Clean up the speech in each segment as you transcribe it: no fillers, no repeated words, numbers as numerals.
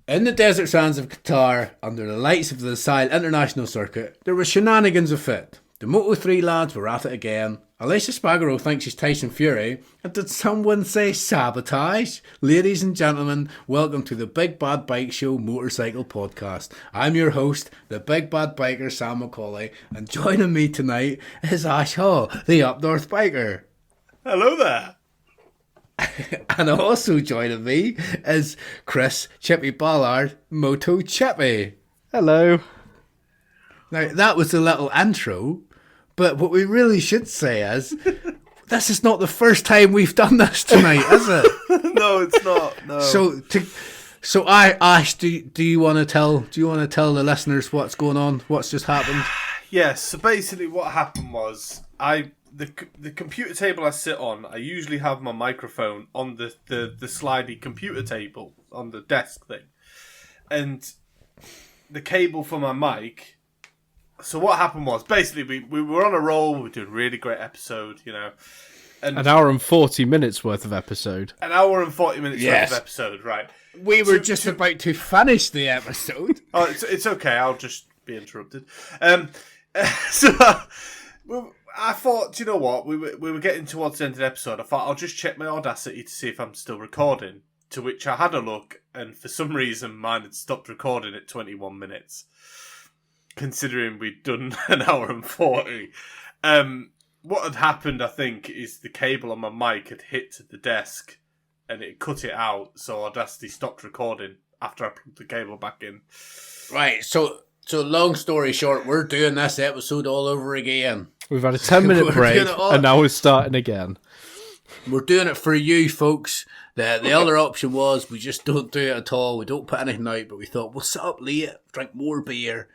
In the desert sands of Qatar, under the lights of the Lusail International Circuit, there were shenanigans afoot. The Moto3 lads were at it again. Alicia Spagaro thinks she's Tyson Fury. And did someone say sabotage? Ladies and gentlemen, welcome to the Big Bad Bike Show Motorcycle Podcast. I'm your host, the Big Bad Biker Sam McCauley, and joining me tonight is Ash Hall, the Up North Biker. Hello there. And also joining me is Chris Chippy Ballard, Moto Chippy. Hello. Now, that was a little intro, but what we really should say is, this is not the first time we've done this tonight, is it? No, it's not. No. So Ash, do you want to tell the listeners what's going on? What's just happened? Yes. So basically, what happened was the computer table I sit on. I usually have my microphone on the slidey computer table on the desk thing, and the cable for my mic. So what happened was basically we were on a roll. We were doing a really great episode, and an hour and 40 minutes worth of episode. An hour and 40 minutes worth of episode, right? We were about to finish the episode. Oh, it's okay. I'll just be interrupted. So I thought, you know what? We were getting towards the end of the episode. I thought I'll just check my Audacity to see if I'm still recording. To which I had a look, and for some reason mine had stopped recording at 21 minutes. Considering we'd done an hour and 40. What had happened, I think, is the cable on my mic had hit the desk and it cut it out, so Audacity stopped recording after I plugged the cable back in. Right, so long story short, we're doing this episode all over again. We've had a 10-minute break, and now we're starting again. We're doing it for you, folks. The other option was we just don't do it at all. We don't put anything out, but we thought we'll sit up late, drink more beer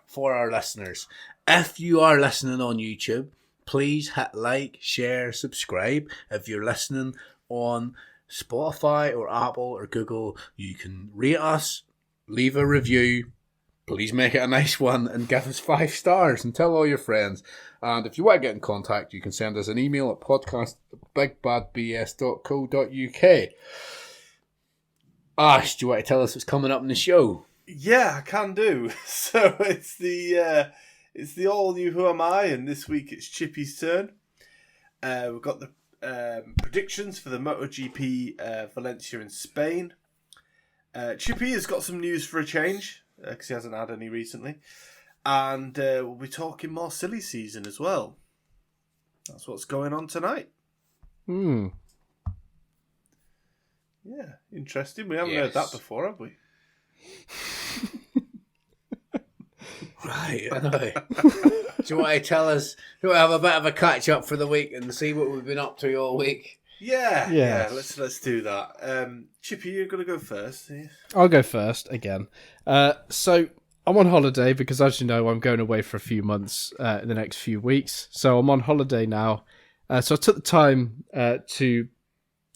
for our listeners. If you are listening on YouTube, please hit like, share, subscribe. If you're listening on Spotify or Apple or Google, you can rate us, leave a review. Please make it a nice one and give us 5 stars and tell all your friends. And if you want to get in contact, you can send us an email at podcast@bigbadbs.co.uk. Ash, do you want to tell us what's coming up in the show? Yeah, I can do. So it's the all new Who Am I, and this week it's Chippy's turn. We've got the predictions for the MotoGP Valencia in Spain. Chippy has got some news for a change, because he hasn't had any recently. And we'll be talking more silly season as well. That's what's going on tonight. Hmm. Yeah, interesting. We haven't heard that before, have we? Right, I know. Do you want to tell us? Do we have a bit of a catch up for the week and see what we've been up to all week? Yeah. Let's do that. Chippy, you're gonna go first. Yeah. I'll go first again. So I'm on holiday because, as you know, I'm going away for a few months in the next few weeks. So I'm on holiday now. So I took the time to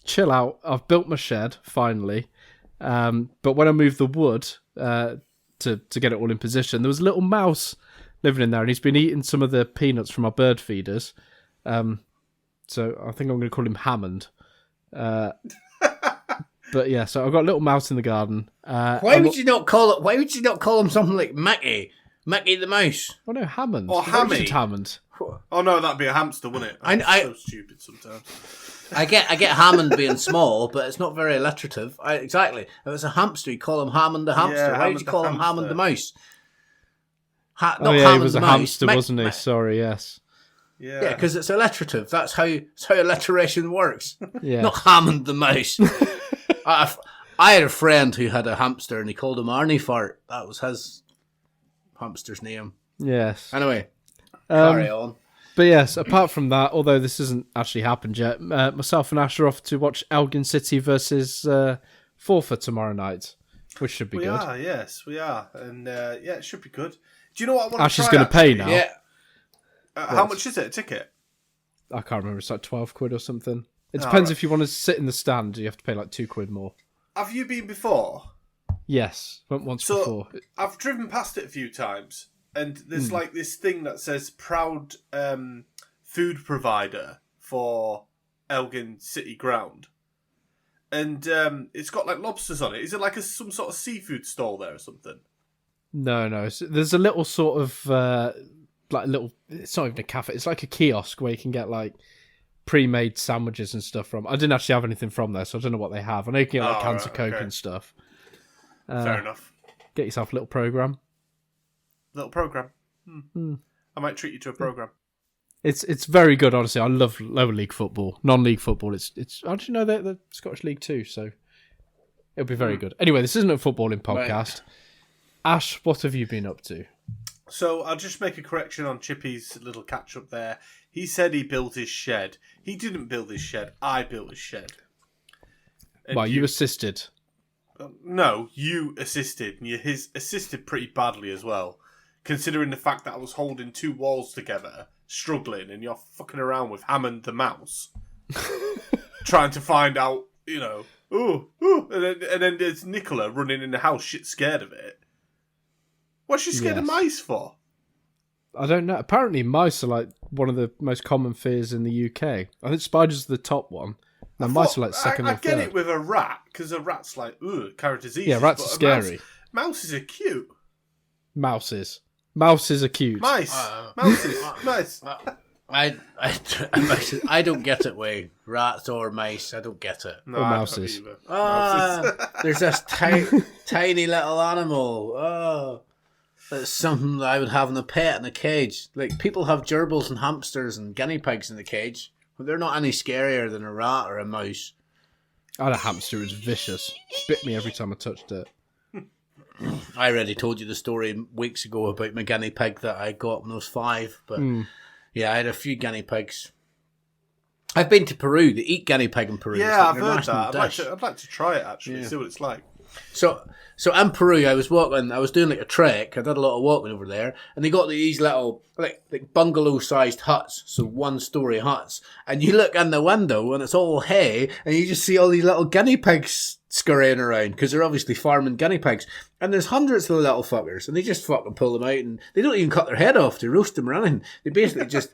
chill out. I've built my shed finally. But when I moved the wood to get it all in position, there was a little mouse living in there, and he's been eating some of the peanuts from our bird feeders. So I think I'm going to call him Hammond. But yeah, so I've got a little mouse in the garden. Why would you not call him something like Mickey? Mickey the mouse. Oh no, Hammond. Or Hammy. Hammond. Oh no, that'd be a hamster, wouldn't it? I'm so stupid sometimes. I get Hammond being small, but it's not very alliterative. Exactly. If it's a hamster, you call him Hammond the hamster. Yeah, Why would you call him Hammond the mouse? Not He Hammond was the a mouse. hamster, wasn't he? Sorry, yes. Yeah, because it's alliterative. That's how alliteration works. Yeah. Not Hammond the mouse. I had a friend who had a hamster, and he called him Arnie Fart. That was his hamster's name. Yes. Anyway, carry on. But yes, apart from that, although this hasn't actually happened yet, myself and Ash are off to watch Elgin City versus Forfar tomorrow night, which should be good. We are. And it should be good. Do you know what I want Ash to try? is going to pay now. Yeah. How much is it, a ticket? I can't remember, it's like 12 quid or something. It depends if you want to sit in the stand, you have to pay like 2 quid more. Have you been before? Yes, went once before. I've driven past it a few times. And there's like this thing that says proud food provider for Elgin City Ground. and it's got like lobsters on it. Is it like some sort of seafood stall there or something? No. There's a little sort of it's not even a cafe. It's like a kiosk where you can get like pre-made sandwiches and stuff from. I didn't actually have anything from there, so I don't know what they have. I know you can get like cans of Coke and stuff. Fair enough. Get yourself a little program. Little program. I might treat you to a program. It's very good, honestly. I love lower league football, non-league football. It's. I actually know they're the Scottish League too, so it'll be very good. Anyway, this isn't a footballing podcast. Right. Ash, what have you been up to? So I'll just make a correction on Chippy's little catch-up there. He said he built his shed. He didn't build his shed. I built his shed. Well, you assisted. No, you assisted. And you assisted pretty badly as well, considering the fact that I was holding two walls together, struggling, and you're fucking around with Hammond the mouse, trying to find out, and then there's Nicola running in the house, shit scared of it. What's she scared of mice for? I don't know. Apparently mice are like one of the most common fears in the UK. I think spiders are the top one. Now mice are like second or third. I get it with a rat, because a rat's like, carry disease. Yeah, rats are scary. Mouses are cute. Mouses are cute. Mice. I don't get it with rats or mice. I don't get it. No, or mouses. There's this tiny little animal. That's something that I would have in a pet in a cage. Like, people have gerbils and hamsters and guinea pigs in the cage, but they're not any scarier than a rat or a mouse. I had a hamster who was vicious. Bit me every time I touched it. I already told you the story weeks ago about my guinea pig that I got when I was 5. But yeah, I had a few guinea pigs. I've been to Peru. They eat guinea pig in Peru. Yeah, I've heard that. I'd like to try it, actually, see what it's like. So in Peru, I was doing like a trek. I did a lot of walking over there, and they got these little like bungalow-sized huts, so 1-story huts. And you look in the window, and it's all hay, and you just see all these little guinea pigs scurrying around because they're obviously farming guinea pigs. And there's hundreds of the little fuckers, and they just fucking pull them out, and they don't even cut their head off to roast them or anything. They basically just,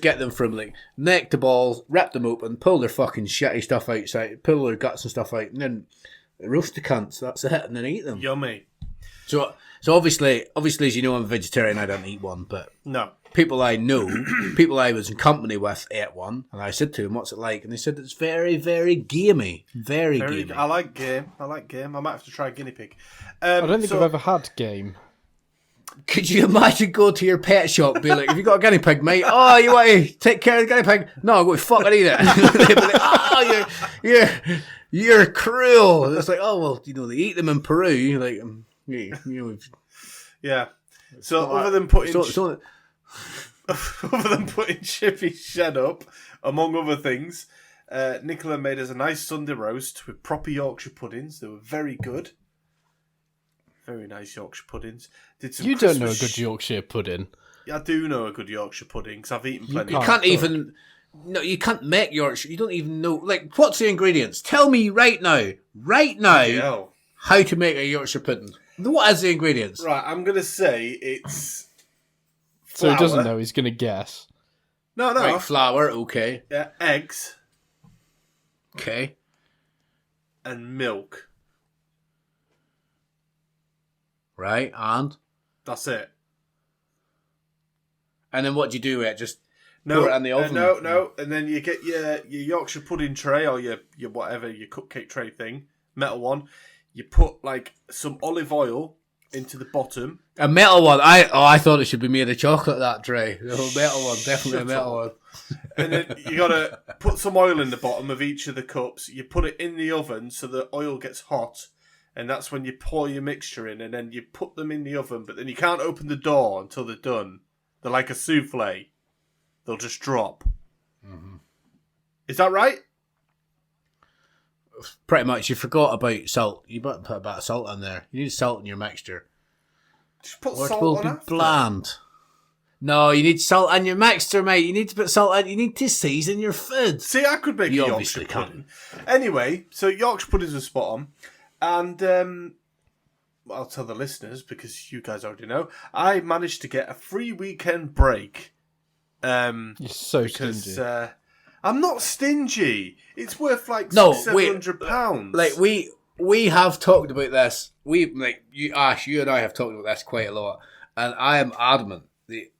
get them from like neck to balls, rip them open, pull their fucking shitty stuff outside, pull their guts and stuff out, and then roast the cunts. That's it, and then eat them. Yummy. So obviously, as you know, I'm a vegetarian. I don't eat one, but no. People I know, people I was in company with, ate one, and I said to them, "What's it like?" And they said it's very, very gamey, very gamey. I like game. I might have to try guinea pig. I don't think I've ever had game. Could you imagine going to your pet shop and be like, "Have you got a guinea pig, mate? Oh, you want to take care of the guinea pig? No, I'm going to fucking eat it." They'd be like, "Oh, you're cruel." And it's like, "Oh well, they eat them in Peru." Like, yeah. So other than putting other than putting Chippy's shed up, among other things, Nicola made us a nice Sunday roast with proper Yorkshire puddings. They were very good. Very nice Yorkshire puddings. You don't know a good Yorkshire pudding. Yeah, I do know a good Yorkshire pudding because I've eaten plenty. You can't make Yorkshire. You don't even know. Like, what's the ingredients? Tell me right now, how to make a Yorkshire pudding. What is the ingredients? Right, I'm going to say it's flour. So he doesn't know, he's going to guess. No. Right, flour, okay. Yeah, eggs. Okay. And milk. Right, and? That's it. And then what do you do with it? Just pour it in the oven? No. And then you get your Yorkshire pudding tray or your whatever, your cupcake tray thing, metal one. You put like some olive oil into the bottom. A metal one? I thought it should be made of chocolate, that tray. The whole metal one, definitely a metal one. And then you got to put some oil in the bottom of each of the cups. You put it in the oven so the oil gets hot. And that's when you pour your mixture in, and then you put them in the oven. But then you can't open the door until they're done. They're like a souffle. They'll just drop. Mm-hmm. Is that right? Pretty much. You forgot about salt. You better put a bit of salt in there. You need salt in your mixture. Just put or salt it will on be after. Bland. No, you need salt in your mixture, mate. You need to put salt in. You need to season your food. See, I could make a Yorkshire pudding. Anyway, so Yorkshire puddings are spot on. And I'll tell the listeners, because you guys already know, I managed to get a free weekend break. You're so stingy. I'm not stingy. It's worth like £700. Like we have talked about this. You and I have talked about this quite a lot, and I am adamant.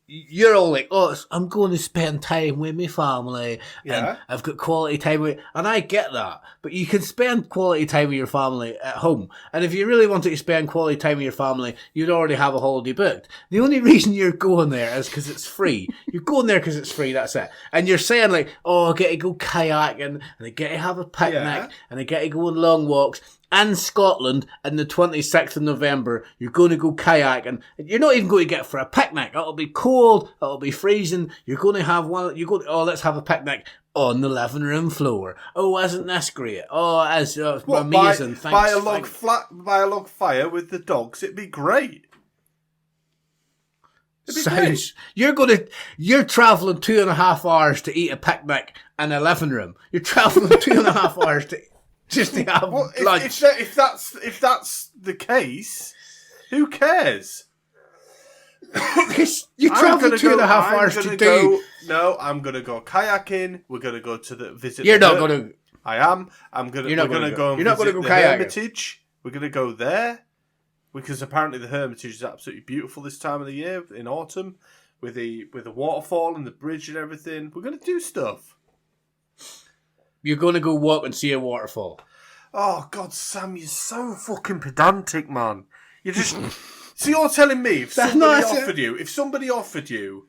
You're all like, oh, I'm going to spend time with my family, and I've got quality time with, and I get that. But you can spend quality time with your family at home, and if you really wanted to spend quality time with your family, you'd already have a holiday booked. The only reason you're going there is because it's free. You're going there because it's free. That's it. And you're saying like, oh, I get to go kayaking, and I get to have a picnic, and I get to go on long walks. In Scotland, on the 26th of November, you're going to go kayaking. You're not even going to get for a picnic. It'll be cold. It'll be freezing. You're going to have one. Let's have a picnic on the living room floor. Oh, isn't this great? Oh, it's amazing. By a log fire with the dogs. It'd be great. You're travelling 2.5 hours to eat a picnic in a living room. You're travelling 2.5 hours just to have lunch. If that's the case, who cares? You travel 2.5 hours to do. No, I'm gonna go kayaking. We're gonna go to visit. You're not gonna. I am. We're gonna go. And visit the Hermitage. We're gonna go there because apparently the Hermitage is absolutely beautiful this time of the year in autumn, with the waterfall and the bridge and everything. We're gonna do stuff. You're going to go walk and see a waterfall. Oh, God, Sam, you're so fucking pedantic, man. You're just... So you're telling me if somebody offered you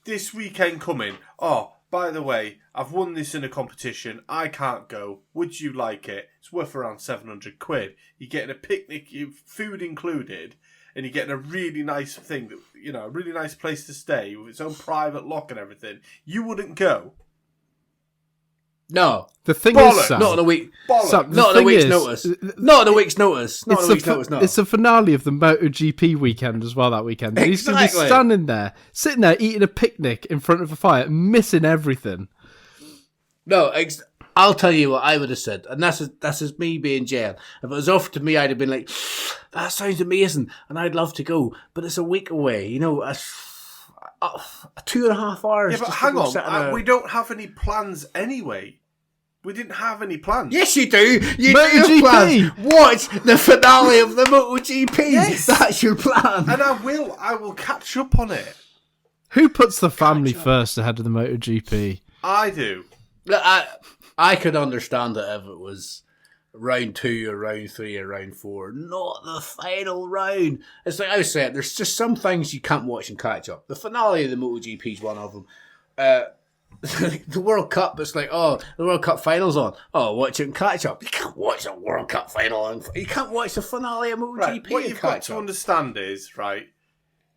this weekend coming, oh, by the way, I've won this in a competition, I can't go, would you like it? It's worth around £700. You're getting a picnic, food included, and you're getting a really nice thing, a really nice place to stay with its own private lock and everything. You wouldn't go. No. The thing is, Sam, not on a week. Sam, not on a week's notice. Not on a week's notice. Not on a week's notice. No. It's the finale of the MotoGP weekend as well. That weekend, exactly. He's going to be standing there, sitting there, eating a picnic in front of a fire, missing everything. No, I'll tell you what I would have said, and that's is me being Jen. If it was offered to me, I'd have been like, "That sounds amazing, and I'd love to go, but it's a week away." 2.5 hours. Yeah, but hang on. We don't have any plans anyway. We didn't have any plans. Yes, you do. You do have plans. Watch the finale of the MotoGP. Yes. That's your plan. And I will catch up on it. Who puts the family first ahead of the MotoGP? I do. Look, I could understand it if it was round 2 or round 3 or round 4, not the final round. It's like I was saying, there's just some things you can't watch and catch up. The finale of the MotoGP is one of them. The World Cup, it's like, oh, the World Cup final's on. Oh, watch it and catch up. You can't watch a World Cup final and you can't watch the finale of MotoGP. Right, what you've got to understand is, right,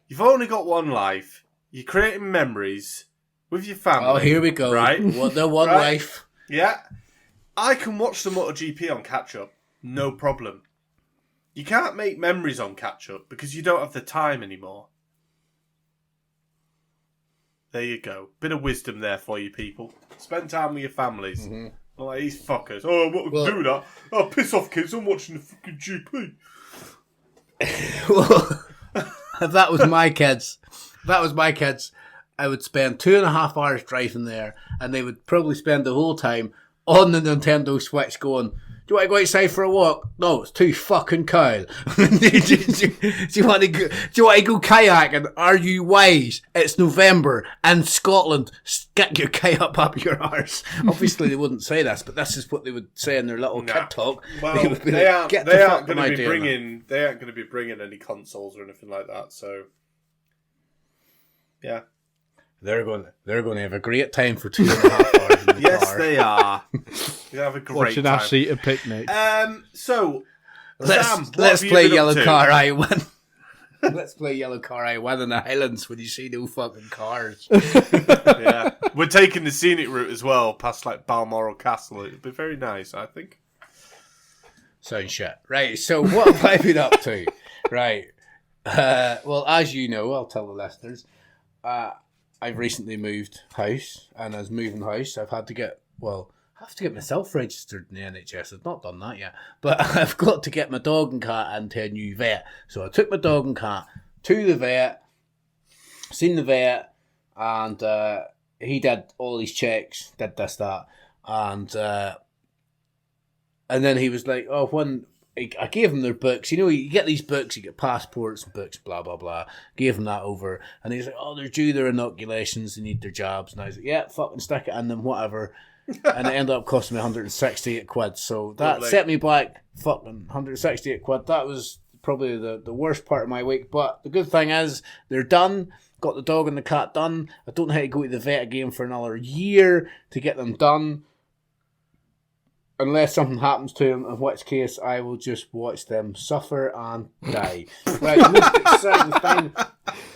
you've only got one life. You're creating memories with your family. Oh, here we go. Right? The one life. Yeah. I can watch the MotoGP on catch-up, no problem. You can't make memories on catch-up because you don't have the time anymore. There you go. Bit of wisdom there for you people. Spend time with your families. Mm-hmm. Not like these fuckers. Oh, what would do that? Oh, piss off, kids. I'm watching the fucking GP. Well, if that was my kids, I would spend 2.5 hours driving there, and they would probably spend the whole time on the Nintendo Switch going, do you want to go outside for a walk? No, it's too fucking cold. do you want to go kayaking? Are you wise? It's November in Scotland. Get your kayak up your arse. Obviously, they wouldn't say this, but this is what they would say in their little kid talk. Well, they aren't going to be bringing any consoles or anything like that. So, yeah. They're going to have a great time for 2.5 hours in the yes, car. they are. They have a great Watching time. Ash eat a picnic. So, let's play Yellow Car I Win. Let's play Yellow Car I Win in the Highlands when you see no fucking cars. Yeah, we're taking the scenic route as well, past like Balmoral Castle. It'll be very nice, I think. Sounds shit. Right. So what have I been up to? Right. Well, as you know, I'll tell the listeners. I've recently moved house, and as moving house, I have to get myself registered in the NHS. I've not done that yet, but I've got to get my dog and cat into a new vet. So I took my dog and cat to the vet, seen the vet, and he did all these checks, did this, that, and then he was like, oh, when I gave him their books, you know, you get these books, you get passports and books, blah, blah, blah. Gave him that over. And he's like, oh, they're due their inoculations, they need their jabs. And I was like, yeah, fucking stick it in them, whatever. And it ended up costing me 168 quid. So that set me back fucking 168 quid. That was probably the worst part of my week. But the good thing is, they're done. Got the dog and the cat done. I don't have to go to the vet again for another year to get them done. Unless something happens to them, in which case I will just watch them suffer and die. Right, the most exciting thing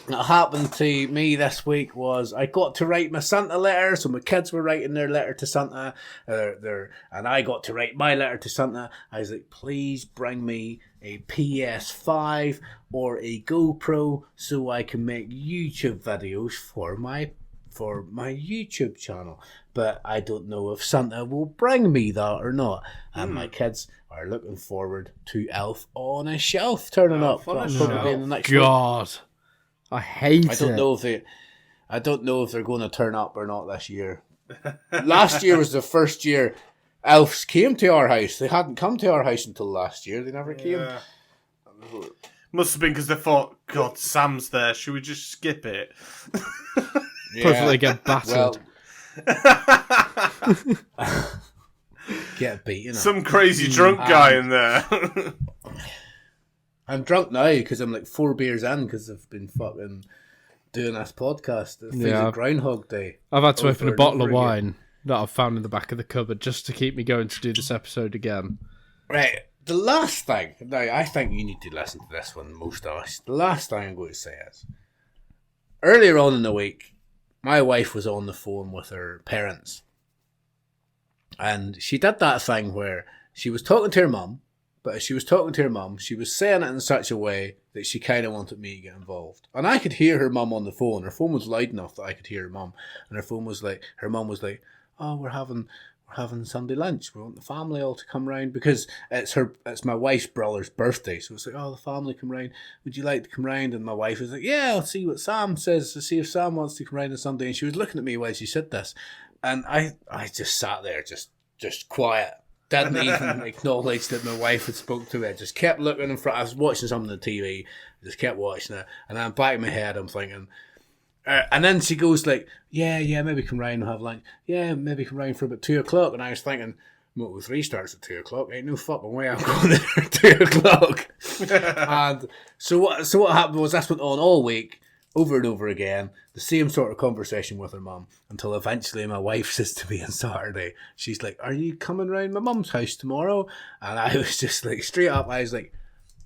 that happened to me this week was I got to write my Santa letter. So my kids were writing their letter to Santa, and I got to write my letter to Santa. I was like, please bring me a PS5 or a GoPro so I can make YouTube videos for my YouTube channel. But I don't know if Santa will bring me that or not. And my kids are looking forward to Elf on a Shelf turning up. That's probably in the next God, week. I hate it. I don't know if they're going to turn up or not this year. Last year was the first year elves came to our house. They hadn't come to our house until last year. They never came. Must have been because they thought, God, Sam's there. Should we just skip it? Probably they get battered. Well, get beaten. Some crazy drunk guy in there. I'm drunk now because I'm like 4 beers in because I've been fucking doing this podcast. It feels like Groundhog Day. I've had to open a bottle of wine that I've found in the back of the cupboard just to keep me going to do this episode again. Right. The last thing, now I think you need to listen to this one most of us. The last thing I'm going to say is, earlier on in the week, my wife was on the phone with her parents. And she did that thing where she was talking to her mum, but as she was talking to her mum, she was saying it in such a way that she kind of wanted me to get involved. And I could hear her mum on the phone. Her phone was loud enough that I could hear her mum. And her mum was like, oh, we're having Sunday lunch. We want the family all to come round because it's my wife's brother's birthday. So it's like, oh, the family come round. Would you like to come round? And my wife was like, yeah, I'll see what Sam says. To see if Sam wants to come round on Sunday. And she was looking at me while she said this. And I just sat there, just quiet. Didn't even acknowledge that my wife had spoke to me. I just kept looking in front. I was watching something on the TV. I just kept watching it. And then back in my head, I'm thinking... and then she goes like, yeah, maybe come round and have lunch. Yeah, maybe come round for about 2 o'clock. And I was thinking, Moto 3 starts at 2 o'clock. Ain't no fucking way I'm going there at 2 o'clock. And so what happened was this went on all week, over and over again, the same sort of conversation with her mum, until eventually my wife says to me on Saturday, she's like, are you coming round my mum's house tomorrow? And I was just like, straight up, I was like,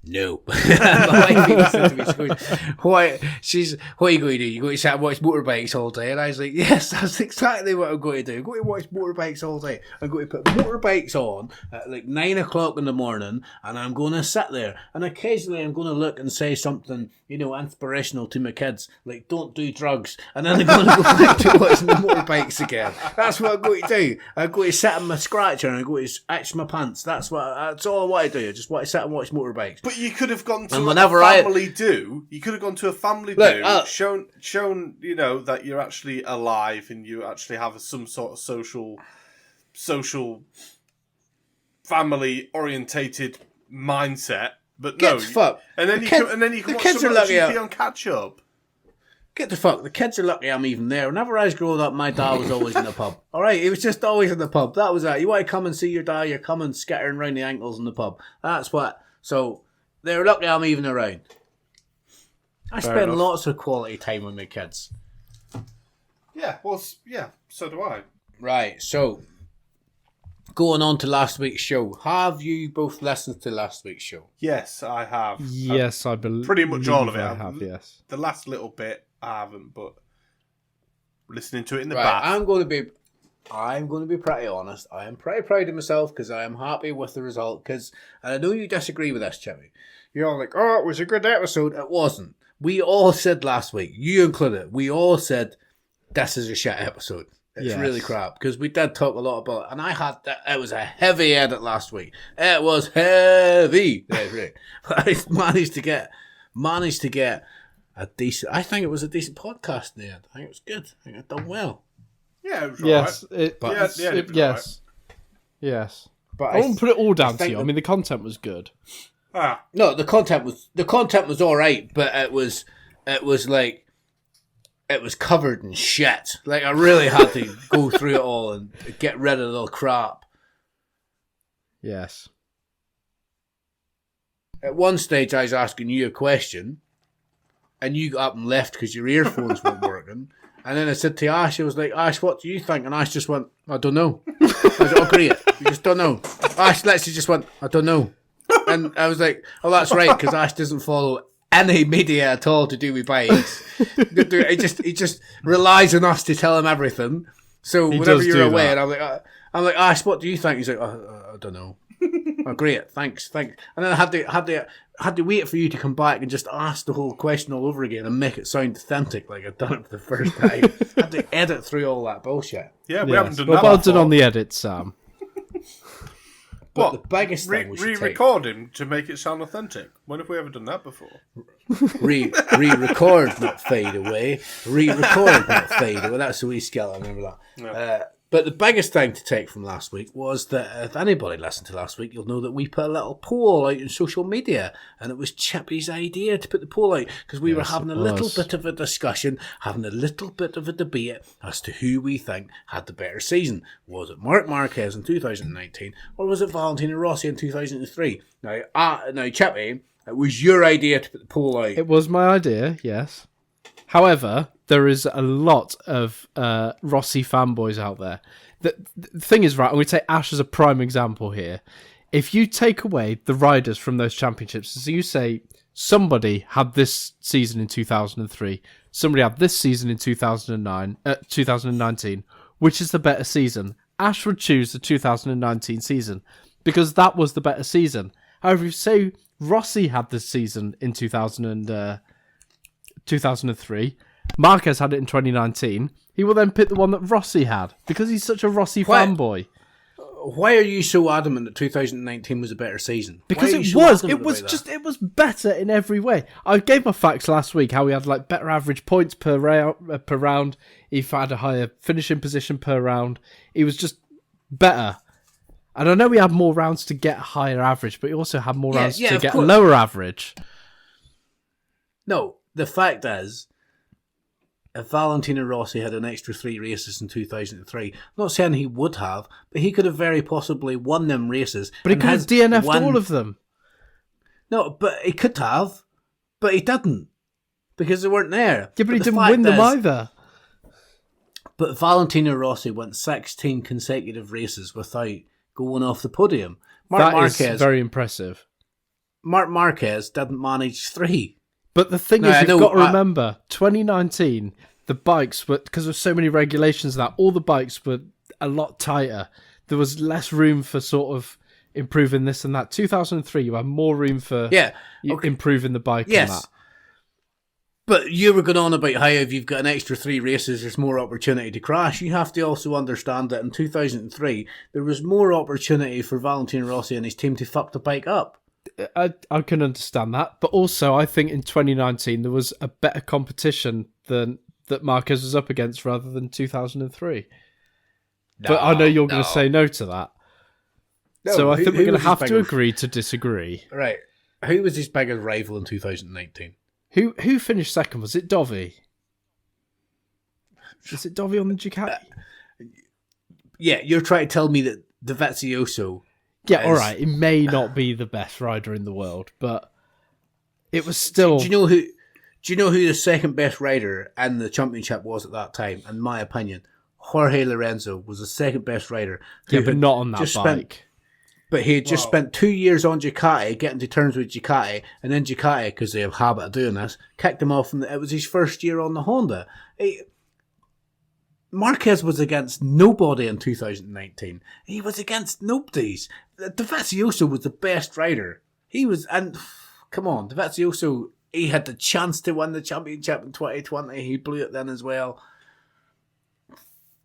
no. My wife even said to me, she goes, what are you going to do? You going to sit and watch motorbikes all day? And I was like, yes, that's exactly what I'm going to do. I'm going to watch motorbikes all day. I'm going to put motorbikes on at like 9 o'clock in the morning, and I'm going to sit there. And occasionally I'm going to look and say something, inspirational to my kids, like, don't do drugs. And then I'm going to go back to watching the motorbikes again. That's what I'm going to do. I'm going to sit in my scratcher and I'm going to itch my pants. That's all I want to do. I just want to sit and watch motorbikes. But you could have gone to a family do. You could have gone to a family do, shown that you're actually alive and you actually have some sort of social family orientated mindset. But no, fuck. And then you can watch some GP on catch up. Get the fuck. The kids are lucky I'm even there. Whenever I was growing up, my dad was always in the pub. All right, he was just always in the pub. That was it. You want to come and see your dad? You're coming skittering around the ankles in the pub. That's what. So. They're lucky I'm even around. I spend lots of quality time with my kids. Yeah, well, yeah, so do I. Right, so going on to last week's show. Have you both listened to last week's show? Yes, I have. Yes, I believe. Pretty much all of it. I have, yes. The last little bit, I haven't, but listening to it in the bath. I'm going to be pretty honest. I am pretty proud of myself because I am happy with the result. And I know you disagree with this, Chippy. You're all like, oh, it was a good episode. It wasn't. We all said last week, you included, we all said this is a shit episode. It's really crap. Because we did talk a lot about it. And it was a heavy edit last week. It was heavy. That's right. But I managed to get a decent, I think it was a decent podcast in the end. I think it was good. I think I've done well. Yeah, it was Yes, yes. But I won't put it all down to you. the- I mean, the content was good. No, the content was all right, but it was like it was covered in shit. Like I really had to go through it all and get rid of the crap. Yes. At one stage, I was asking you a question, and you got up and left because your earphones weren't working. And then I said to Ash, I was like, Ash, what do you think? And Ash just went, I don't know. I was like, oh, great. You just don't know. Ash literally just went, I don't know. And I was like, oh, that's right, because Ash doesn't follow any media at all to do with bikes. He just relies on us to tell him everything. So whenever you're away, and I'm like, Ash, what do you think? He's like, I don't know. Oh, great, thanks. And then I had to wait for you to come back and just ask the whole question all over again and make it sound authentic, like I'd done it for the first time. I had to edit through all that bullshit. Yeah, we haven't done that. Well done on the edit, Sam. But the biggest thing we should re-record him to make it sound authentic. When have we ever done that before? Re-record, not fade away. Re-record, not fade away. That's the wee skill. I remember that. Yeah. But the biggest thing to take from last week was that if anybody listened to last week, you'll know that we put a little poll out in social media, and it was Chippy's idea to put the poll out because we were having a little bit of a discussion, having a little bit of a debate as to who we think had the better season. Was it Marc Marquez in 2019 or was it Valentino Rossi in 2003? Now, Chippy, it was your idea to put the poll out. It was my idea, yes. However, there is a lot of Rossi fanboys out there. The thing is, right, and we take Ash as a prime example here. If you take away the riders from those championships, so you say somebody had this season in 2003, somebody had this season in 2019, which is the better season? Ash would choose the 2019 season because that was the better season. However, if you say Rossi had this season in 2003, Marquez had it in 2019, he will then pick the one that Rossi had because he's such a Rossi fanboy. Why are you so adamant that 2019 was a better season? Because it was better in every way. I gave my facts last week how he had like better average points per round. He had a higher finishing position per round. He was just better. And I know we had more rounds to get a higher average, but he also had more rounds to get a lower average. No, the fact is, if Valentino Rossi had an extra 3 races in 2003, I'm not saying he would have, but he could have very possibly won them races. But he could have DNF'd all of them. No, but he could have, but he didn't, because they weren't there. Yeah, but he didn't win them either. But Valentino Rossi won 16 consecutive races without going off the podium. Marc Marquez is very impressive. Marc Marquez didn't manage 3. But the thing is, you've got to remember, 2019, the bikes were, because of so many regulations, that all the bikes were a lot tighter. There was less room for sort of improving this and that. 2003, you had more room for improving the bike and that. But you were going on about how if you've got an extra 3 races, there's more opportunity to crash. You have to also understand that in 2003, there was more opportunity for Valentino Rossi and his team to fuck the bike up. I can understand that, but also I think in 2019 there was a better competition than that Marquez was up against rather than 2003. But I know you're going to say no to that. No, so I think we're going to have to agree to disagree. Right. Who was his biggest rival in 2019? Who finished second? Was it Dovi? Is it Dovi on the Ducati? Yeah, you're trying to tell me that Dovizioso... Yeah, all right. It may not be the best rider in the world, but it was still. Do you know who the second best rider in the championship was at that time? In my opinion, Jorge Lorenzo was the second best rider. Yeah, but not on that bike. But he had just spent 2 years on Ducati, getting to terms with Ducati, and then Ducati, because they have a habit of doing this, kicked him off. And it was his first year on the Honda. Marquez was against nobody in 2019. He was against nobody's. Dovizioso was the best rider. He was, and come on, Dovizioso, he had the chance to win the championship in 2020. He blew it then as well.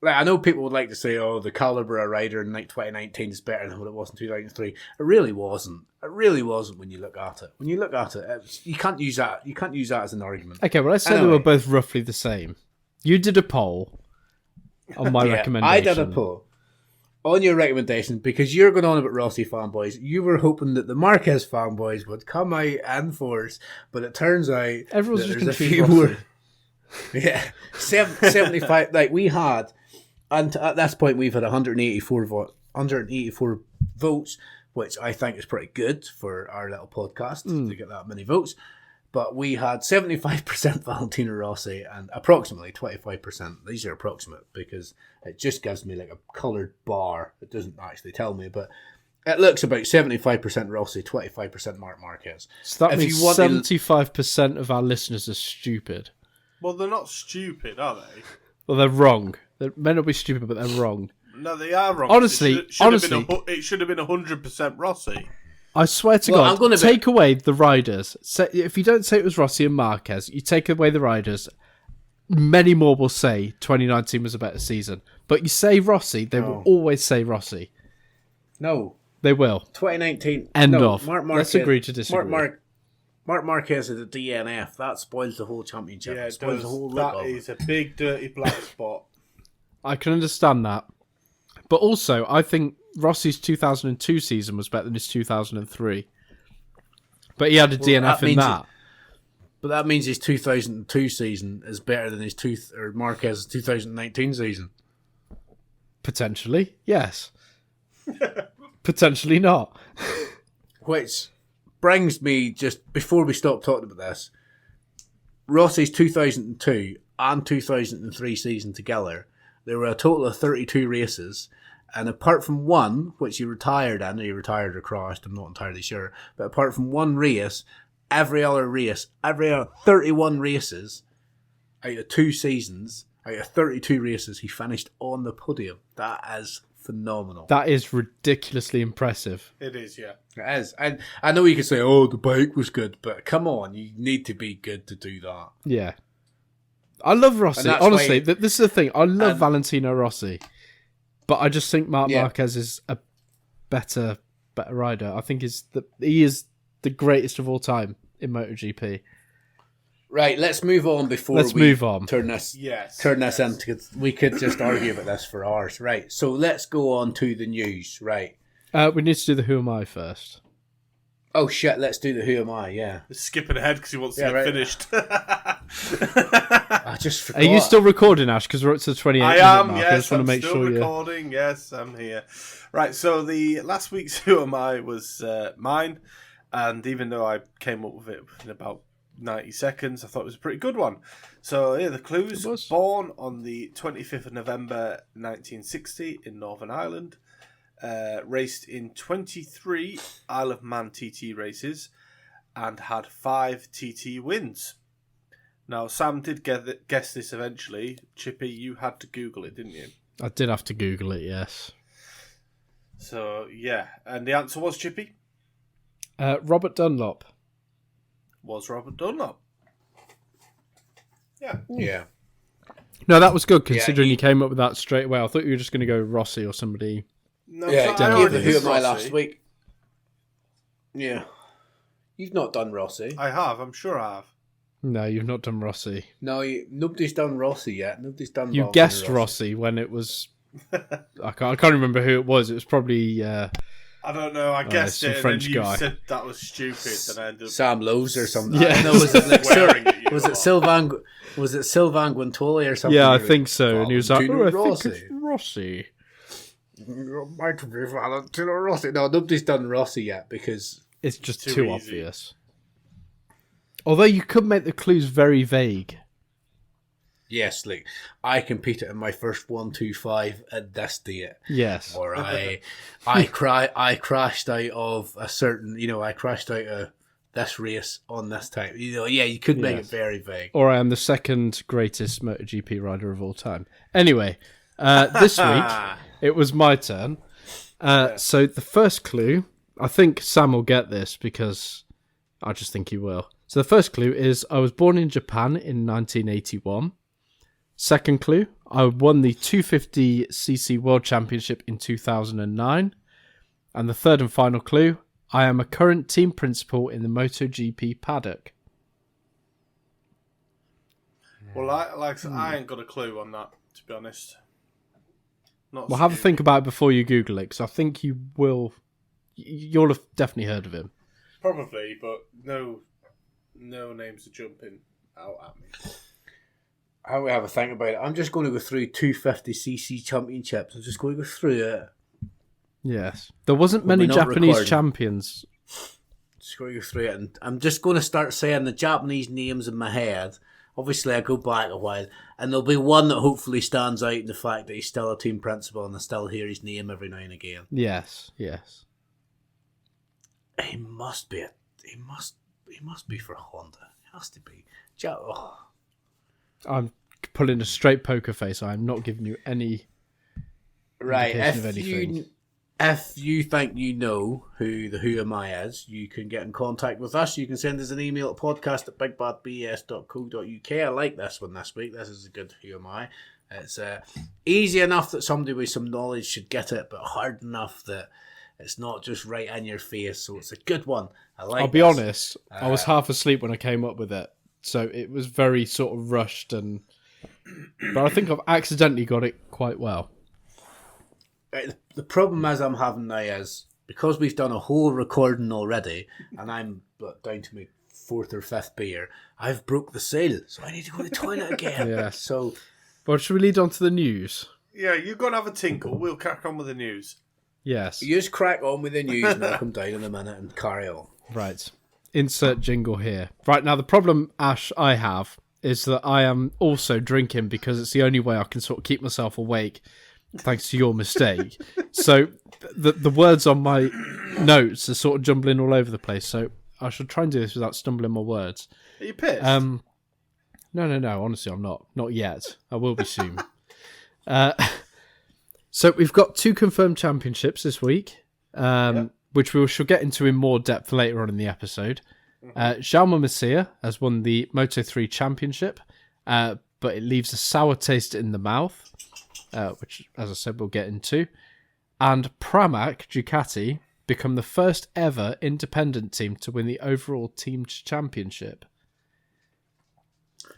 Like, I know people would like to say, oh, the caliber of rider in 2019 is better than what it was in 2003. It really wasn't. It really wasn't when you look at it. When you look at it, you can't use that. You can't use that as an argument. Okay, well, let's say they were both roughly the same. You did a poll. on my recommendation. I did a poll on your recommendation because you're going on about Rossi fanboys. You were hoping that the Marquez fanboys would come out in force, but it turns out Everyone's just there's a going to few choose more. Rossi. Yeah, 75. Like we had, and at this point we've had 184 votes, which I think is pretty good for our little podcast to get that many votes. But we had 75% Valentino Rossi and approximately 25%. These are approximate because it just gives me like a coloured bar. It doesn't actually tell me, but it looks about 75% Rossi, 25% Marc Marquez. So that If means you want 75% of our listeners are stupid. Well, they're not stupid, are they? Well, they're wrong. They may not be stupid, but they're wrong. No, they are wrong. Honestly, it should have been 100% Rossi. I swear to God, take away the riders. If you don't say it was Rossi and Marquez, you take away the riders, many more will say 2019 was a better season. But you say Rossi, they will always say Rossi. No. They will. 2019. End of. Marc Marquez, Let's agree to disagree. Marc Marquez is a DNF. That spoils the whole championship. Yeah, it spoils the whole that is a big, dirty black spot. I can understand that. But also, I think Rossi's 2002 season was better than his 2003. But he had a DNF in that. But that means his 2002 season is better than his Marquez's 2019 season. Potentially, yes. Potentially not. Which brings me, just before we stop talking about this, Rossi's 2002 and 2003 season together, there were a total of 32 races, and apart from one, which he retired in, he retired or crashed, I'm not entirely sure, but apart from one race, every other 31 races out of 2 seasons, out of 32 races, he finished on the podium. That is phenomenal. That is ridiculously impressive. It is, yeah. It is. And I know you can say, oh, the bike was good, but come on, you need to be good to do that. Yeah. I love Rossi. Honestly, this is the thing. I love Valentino Rossi. But I just think Marc Marquez is a better rider. I think he is the greatest of all time in MotoGP. Right, let's move on before turn this in, because we could just argue about this for hours. Right, so let's go on to the news, right? We need to do the Who Am I first. Oh shit, let's do the Who Am I, yeah. He's skipping ahead because he wants to get finished. I just forgot. Are you still recording, Ash? Because we're up to the 28 minute mark. Yes, I just want to make still sure recording. Yes, I'm here. Right, so the last week's Who Am I was mine, and even though I came up with it in about 90 seconds, I thought it was a pretty good one. So here, the clues: born on the 25th of November 1960 in Northern Ireland, raced in 23 Isle of Man TT races, and had 5 TT wins. Now, Sam did guess this eventually. Chippy, you had to Google it, didn't you? I did have to Google it, yes. So, yeah. And the answer was, Chippy? Robert Dunlop. Was Robert Dunlop. Yeah. Yeah. No, that was good, considering you came up with that straight away. I thought you were just going to go Rossi or somebody. No, I gave the Who Am I last week. Yeah. You've not done Rossi. I have, I'm sure I have. No, you've not done Rossi. No, nobody's done Rossi yet. Nobody's done. You guessed Rossi when it was. I can't remember who it was. It was probably. I don't know. I guessed it. French and then guy. You said that was stupid, and I ended up Sam Lowe's or something. Yeah. No, was it like swearing at you. Was it Sylvain Guintoli or something? Yeah, I think so. And he was like, Valentino I Rossi. think it's Rossi. Might be Valentino Rossi. No, nobody's done Rossi yet because it's just too too easy. obvious. Although you could make the clues very vague. yes, like I competed in my first 125 at this date. Yes. Or I crashed out of a certain, I crashed out of this race on this time. You could make it very vague. Or I am the second greatest MotoGP rider of all time. Anyway, this week it was my turn. So the first clue, I think Sam will get this because I just think he will. So the first clue is I was born in Japan in 1981. Second clue, I won the 250cc World Championship in 2009. And the third and final clue, I am a current team principal in the MotoGP paddock. Well, I ain't got a clue on that, to be honest. Not Well, have a Stewie. think about it before you Google it, because I think you will. You'll have definitely heard of him. Probably, but no names are jumping out at me. I will have a think about it. I'm just going to go through 250cc championships. I'm just going to go through it. Yes. There wasn't Well, many we're not Japanese recording. champions. Just going to go through it, and I'm just going to start saying the Japanese names in my head. Obviously, I go back a while, and there'll be one that hopefully stands out in the fact that he's still a team principal, and I still hear his name every now and again. Yes. He must be for Honda. He has to be. I'm pulling a straight poker face. I'm not giving you any Right, indication of anything. if you think you know who the Who Am I is, you can get in contact with us. You can send us an email at podcast@bigbadbs.co.uk. I like this one this week. This is a good Who Am I. It's easy enough that somebody with some knowledge should get it, but hard enough that it's not just right in your face. So it's a good one. I like. I'll be this. honest, I was half asleep when I came up with it. So it was very sort of rushed, but I think I've accidentally got it quite well. The problem is I'm having now is because we've done a whole recording already, and I'm down to my fourth or fifth beer. I've broke the seal, so I need to go to the toilet again. Yes. So, Well, should we lead on to the news? Yeah, you're going to have a tinkle. We'll crack on with the news. Yes. you just crack on with the news, and I'll come down in a minute and carry on. Right. Insert jingle here. Right, now the problem, Ash, I have is that I am also drinking because it's the only way I can sort of keep myself awake, thanks to your mistake. So the words on my notes are sort of jumbling all over the place, so I should try and do this without stumbling my words. Are you pissed? No, honestly, I'm not. Not yet. I will be soon. So we've got 2 confirmed championships this week, which we shall get into in more depth later on in the episode. Jaume Masia has won the Moto3 championship, but it leaves a sour taste in the mouth, which, as I said, we'll get into. And Pramac Ducati become the first ever independent team to win the overall team championship,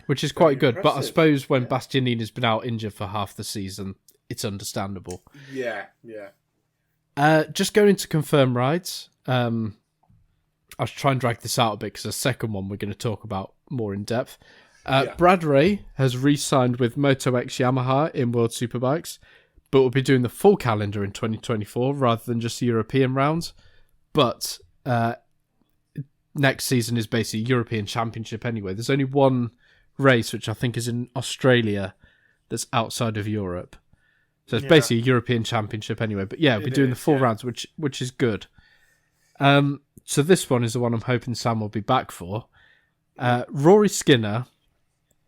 which is quite good. But I suppose when Bastianini's been out injured for half the season, it's understandable. Yeah. Just going to confirm rides. I'll try and drag this out a bit because the second one we're going to talk about more in depth. Brad Ray has re-signed with Moto X Yamaha in World Superbikes, but will be doing the full calendar in 2024 rather than just the European rounds. But next season is basically European Championship anyway. There's only one race, which I think is in Australia, that's outside of Europe. So it's basically a European Championship anyway. But yeah, we'll be doing the full rounds, which is good. So this one is the one I'm hoping Sam will be back for. Rory Skinner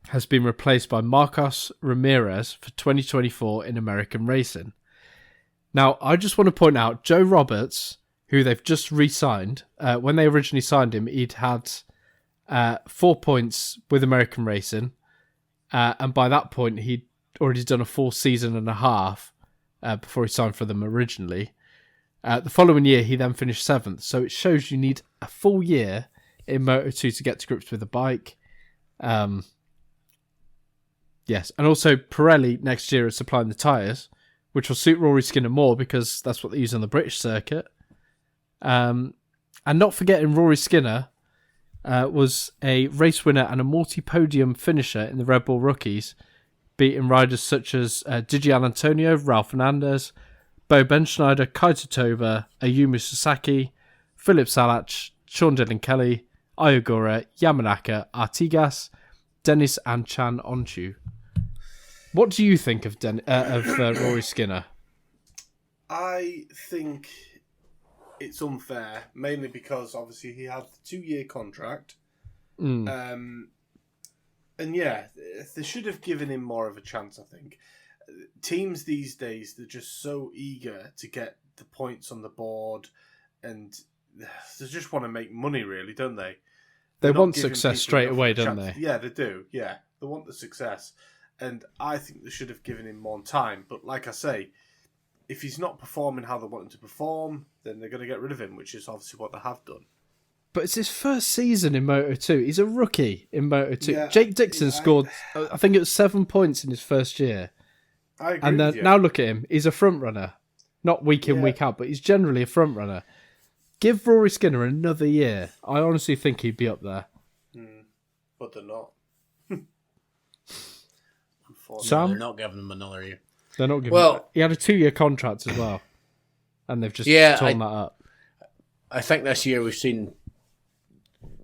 has been replaced by Marcos Ramirez for 2024 in American racing. Now, I just want to point out, Joe Roberts, who they've just re-signed, when they originally signed him, he'd had 4 points with American racing, and by that point, he'd already done a full season and a half before he signed for them originally. The following year, he then finished 7th. So it shows you need a full year in Moto2 to get to grips with the bike. Yes, and also Pirelli next year is supplying the tyres, which will suit Rory Skinner more because that's what they use on the British circuit. And not forgetting Rory Skinner was a race winner and a multi-podium finisher in the Red Bull Rookies, beating riders such as Didier Antonio, Ralph Fernandez, Bo Benschneider, Kaito Toba, Ayumu Sasaki, Philip Salach, Sean Dylan Kelly, Ayogura, Yamanaka, Artigas, Dennis and Chan Onchu. What do you think of Rory Skinner? I think it's unfair, mainly because obviously he had the 2-year contract. And yeah, they should have given him more of a chance, I think. Teams these days, they're just so eager to get the points on the board, and they just want to make money, really, don't they? They want success straight away, don't they? Yeah, they do. Yeah, they want the success. And I think they should have given him more time. But like I say, if he's not performing how they want him to perform, then they're going to get rid of him, which is obviously what they have done. But it's his first season in Moto2. He's a rookie in Moto2. Yeah, Jake Dixon scored, I think it was 7 points in his first year. I agree And then with you. now look at him. He's a front runner. Not week in, week out, but he's generally a front runner. Give Rory Skinner another year. I honestly think he'd be up there. But they're not. Sam? They're not giving him another year. They're not giving. Well, he had a 2-year contract as well, and they've just torn that up. I think this year we've seen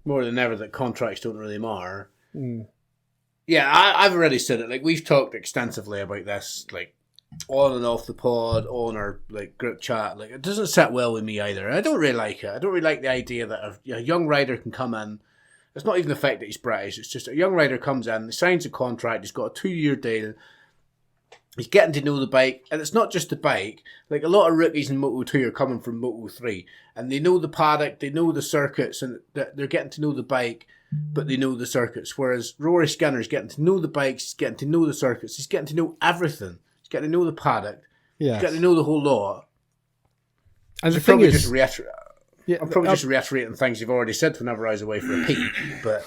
more than ever that contracts don't really matter. Yeah, I've already said it. Like, we've talked extensively about this, like, on and off the pod, on our like group chat. Like, it doesn't sit well with me either. I don't really like it. I don't really like the idea that a young rider can come in. It's not even the fact that he's British. It's just a young rider comes in, he signs a contract, he's got a 2-year deal. He's getting to know the bike, and it's not just the bike. Like, a lot of rookies in Moto2 are coming from Moto3, and they know the paddock, they know the circuits, and they're getting to know the bike, but they know the circuits. Whereas Rory Skinner's getting to know the bikes, he's getting to know the circuits, he's getting to know everything. He's getting to know the paddock, he's getting to know the whole lot. And the thing is, I'm probably just reiterating things you've already said whenever I was away for a pee, but...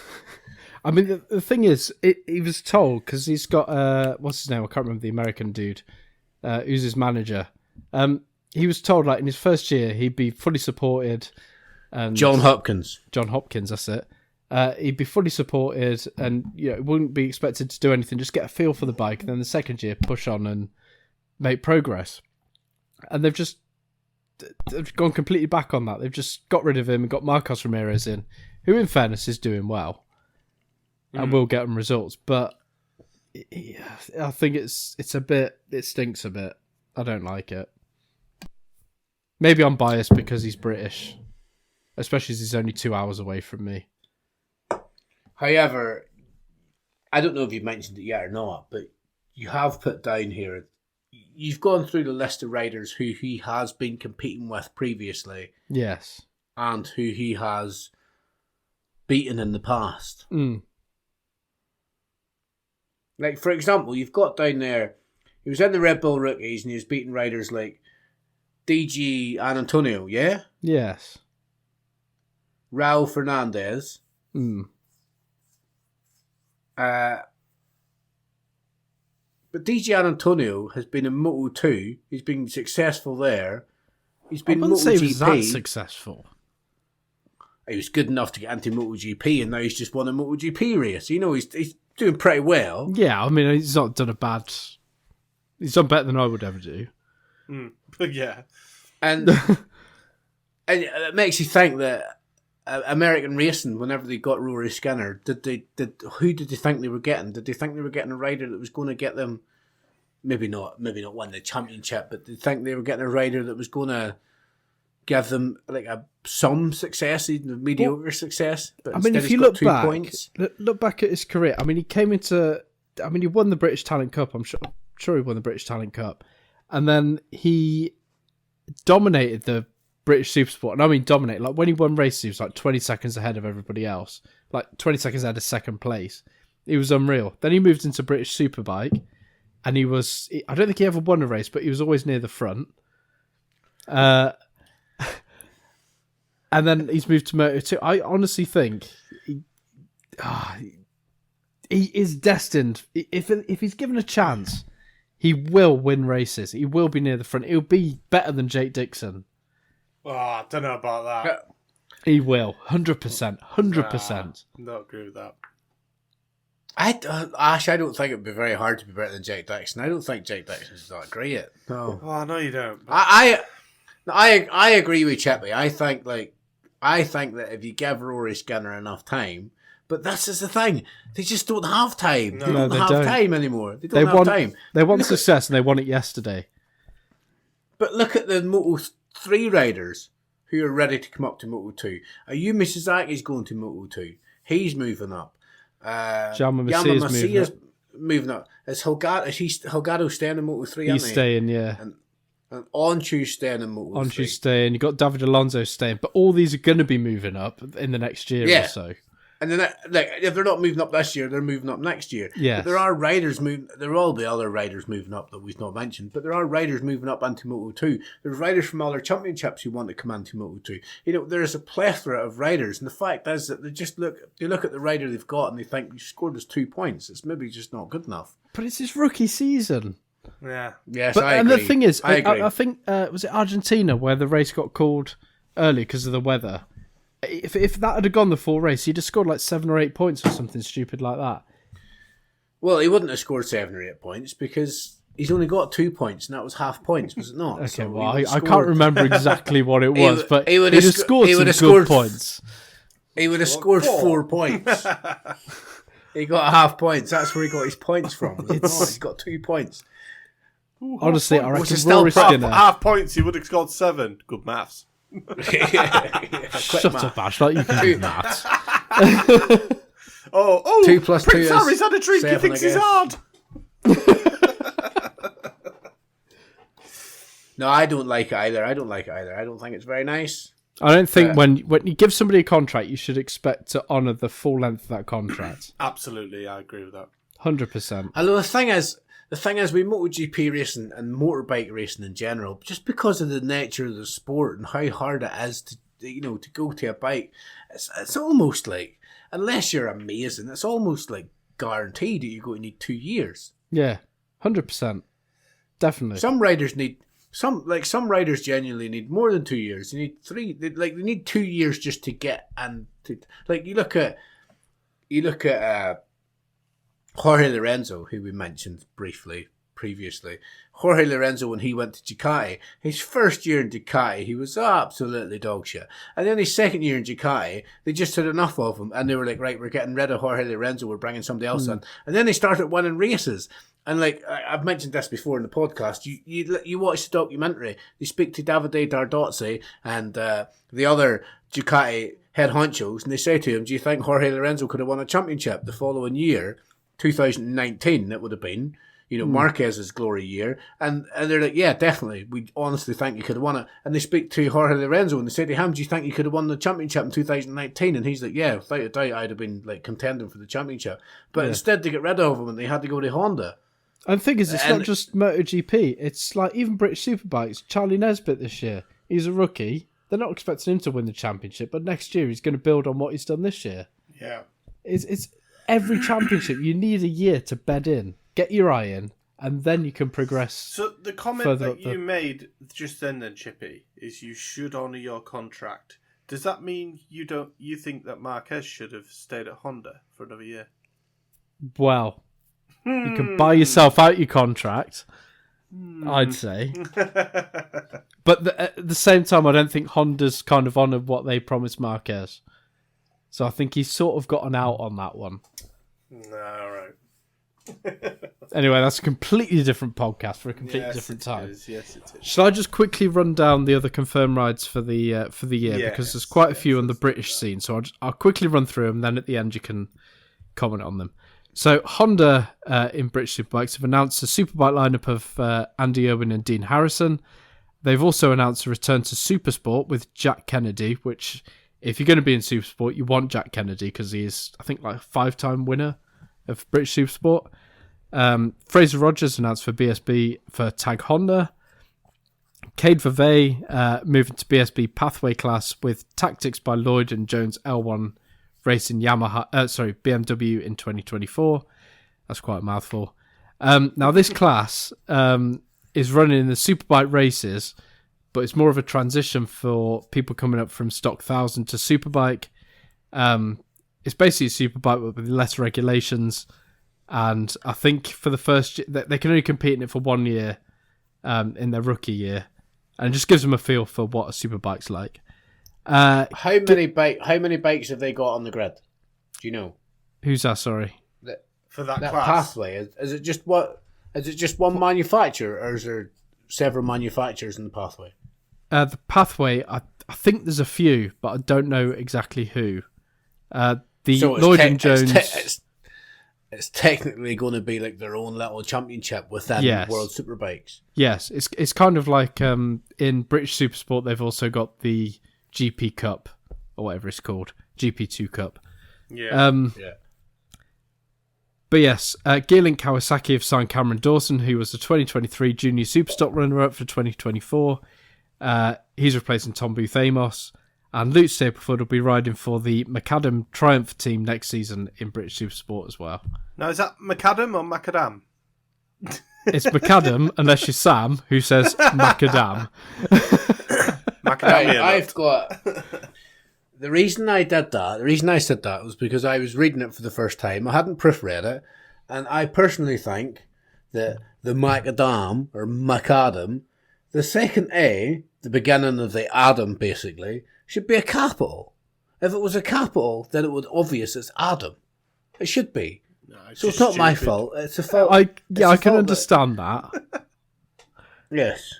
I mean, the thing is, he was told, because he's got, what's his name? I can't remember the American dude, who's his manager. He was told, like, in his first year, he'd be fully supported. And John Hopkins, that's it. He'd be fully supported and, wouldn't be expected to do anything, just get a feel for the bike. And then the second year, push on and make progress. And they've gone completely back on that. They've just got rid of him and got Marcos Ramirez in, who, in fairness, is doing well. And will get them results, but I think it stinks a bit. I don't like it. Maybe I'm biased because he's British, especially as he's only 2 hours away from me. However, I don't know if you've mentioned it yet or not, but you have put down here, you've gone through the list of riders who he has been competing with previously. Yes. And who he has beaten in the past. Like, for example, you've got down there, he was in the Red Bull Rookies and he was beating riders like DG and Antonio, yeah? Yes. Raul Fernandez. But DG and Antonio has been in Moto2. He's been successful there. He's been I wouldn't say he was that MotoGP. successful. He was good enough to get into MotoGP, and now he's just won a MotoGP race. He's doing pretty well. Yeah, I mean, he's not done he's done better than I would ever do. Yeah. And it makes you think that American racing, whenever they got Rory Skinner, who did they think they were getting? Did they think they were getting a rider that was going to get them, maybe not win the championship, but did they think they were getting a rider that was going to give them like some success, even mediocre success? But I mean, if you look back at his career, I mean, he won the British Talent Cup. I'm sure he won the British Talent Cup, and then he dominated the British Supersport. And I mean, dominate. Like, when he won races, he was like 20 seconds ahead of everybody else. Like 20 seconds ahead of second place. He was unreal. Then he moved into British Superbike, and I don't think he ever won a race, but he was always near the front. And then he's moved to Moto2. I honestly think he is destined. If he's given a chance, he will win races. He will be near the front. He'll be better than Jake Dixon. Oh, I don't know about that. He will. 100%. 100%. Not agree with that. I don't think it would be very hard to be better than Jake Dixon. I don't think Jake Dixon's that great. No. Oh, I know you don't. I agree with Chippy. I think that if you give Rory Skinner enough time, but this is the thing, they just don't have time. No. They don't have time anymore. They don't have time. They want success, and they want it yesterday. But look at the Moto3 riders who are ready to come up to Moto2. Ayumi Suzuki's going to Moto2. He's moving up. Yamamasi is moving up. Is Holgado staying in Moto3? He's staying, yeah. And Onchu's staying in Moto3. Onchu's staying. You got David Alonso staying, but all these are going to be moving up in the next year or so. And then, if they're not moving up this year, they're moving up next year. Yeah. There are riders moving. There will be other riders moving up that we've not mentioned, but there are riders moving up into Moto2. There's riders from other championships who want to come into Moto2. There is a plethora of riders, and the fact is that they look at the rider they've got and they think, you scored us 2 points. It's maybe just not good enough. But it's his rookie season. Yeah. Yes, But I and agree. the thing is, I agree. I think was it Argentina where the race got called early because of the weather. If that had gone the full race, he'd have scored like 7 or 8 points or something stupid like that. Well, he wouldn't have scored 7 or 8 points because he's only got 2 points, and that was half points, was it not? Okay, So well, he I can't remember exactly what it was, but he would he'd have have scored he some would have good scored points. He would have scored 4 points. He got half points. That's where he got his points from. He's got 2 points. Honestly, I Which reckon is still Rory half- Skinner. Half points, he would have scored 7. Good maths. Shut up, Ash. Like you can do that. Oh, 2 plus 2 Prince is Harry's had a drink. He 7, thinks I he's guess. hard. No, I don't like it either. I don't think it's very nice. I don't think when you give somebody a contract, you should expect to honour the full length of that contract. Absolutely, I agree with that. 100%. Although the thing is with MotoGP racing and motorbike racing in general, just because of the nature of the sport and how hard it is to go to a bike, it's almost like, unless you're amazing, it's almost like guaranteed that you're going to need 2 years. Yeah, 100%. Definitely. Some riders genuinely need more than 2 years. They need 3. They need 2 years just to get and to, like you look at Jorge Lorenzo, who we mentioned briefly previously. Jorge Lorenzo, when he went to Ducati, his first year in Ducati, he was absolutely dog shit. And then his second year in Ducati, they just had enough of him, and they were like, right, we're getting rid of Jorge Lorenzo, we're bringing somebody else in. And then they started winning races. And like I've mentioned this before in the podcast, you watch the documentary, they speak to Davide Dardozzi and the other Ducati head honchos, and they say to him, do you think Jorge Lorenzo could have won a championship the following year, 2019, it would have been, Marquez's glory year, and they're like, yeah, definitely, we honestly think you could have won it. And they speak to Jorge Lorenzo and they say to him, do you think you could have won the championship in 2019? And he's like, yeah, without a doubt I'd have been like contending for the championship. But instead they get rid of him and they had to go to Honda. And the thing is, it's not just MotoGP. It's like even British Superbikes. Charlie Nesbitt this year, he's a rookie. They're not expecting him to win the championship, but next year he's going to build on what he's done this year. Yeah. It's every championship. You need a year to bed in, get your eye in, and then you can progress. So the comment that you made just then, Chippy, is you should honour your contract. Does that mean you think that Marquez should have stayed at Honda for another year? Well, you can buy yourself out your contract, I'd say. But at the same time, I don't think Honda's kind of honoured what they promised Marquez. So I think he's sort of got an out on that one. No, all right. Anyway, that's a completely different podcast for a completely different time. Yes, it is. Shall I just quickly run down the other confirmed rides for the year? Because there's quite a few on the British scene. So I'll quickly run through them, then at the end you can comment on them. So Honda in British Superbikes have announced a Superbike lineup of Andy Irwin and Dean Harrison. They've also announced a return to Supersport with Jack Kennedy, which, if you're going to be in Supersport, you want Jack Kennedy because he is, I think, like a 5-time winner of British Supersport. Fraser Rogers announced for BSB for Tag Honda. Cade Vervey moving to BSB Pathway class with Tactics by Lloyd and Jones L1 racing BMW in 2024. That's quite a mouthful. Now this class is running in the Superbike races, but it's more of a transition for people coming up from stock 1000 to Superbike. It's basically a Superbike but with less regulations, and I think for the first year, they can only compete in it for 1 year in their rookie year, and it just gives them a feel for what a Superbike's like. How many bikes have they got on the grid? Do you know? Who's that? Sorry. For that That class. pathway, is it just one manufacturer, or is there several manufacturers in the pathway? The pathway, I think there's a few, but I don't know exactly who. So Lloyd and Jones. It's technically going to be like their own little championship within World Superbikes. Yes, it's kind of like in British Supersport, they've also got the GP Cup, or whatever it's called, GP2 Cup. Yeah. But yes, Gearlink Kawasaki have signed Cameron Dawson, who was the 2023 Junior Superstock runner-up for 2024. He's replacing Tom Booth Amos. And Luke Staplefoot will be riding for the Macadam Triumph team next season in British Supersport as well. Now, is that Macadam or Macadam? It's macadam, unless you're Sam, who says macadam. Macadamia I've got... The reason I said that was because I was reading it for the first time. I hadn't proofread it, and I personally think that the macadam, or macadam, the second A, the beginning of the Adam, basically, should be a capital. If it was a capital, then it would obvious it's Adam. It should be. No, So it's not my fault. It's a fault. I can understand that. Yes.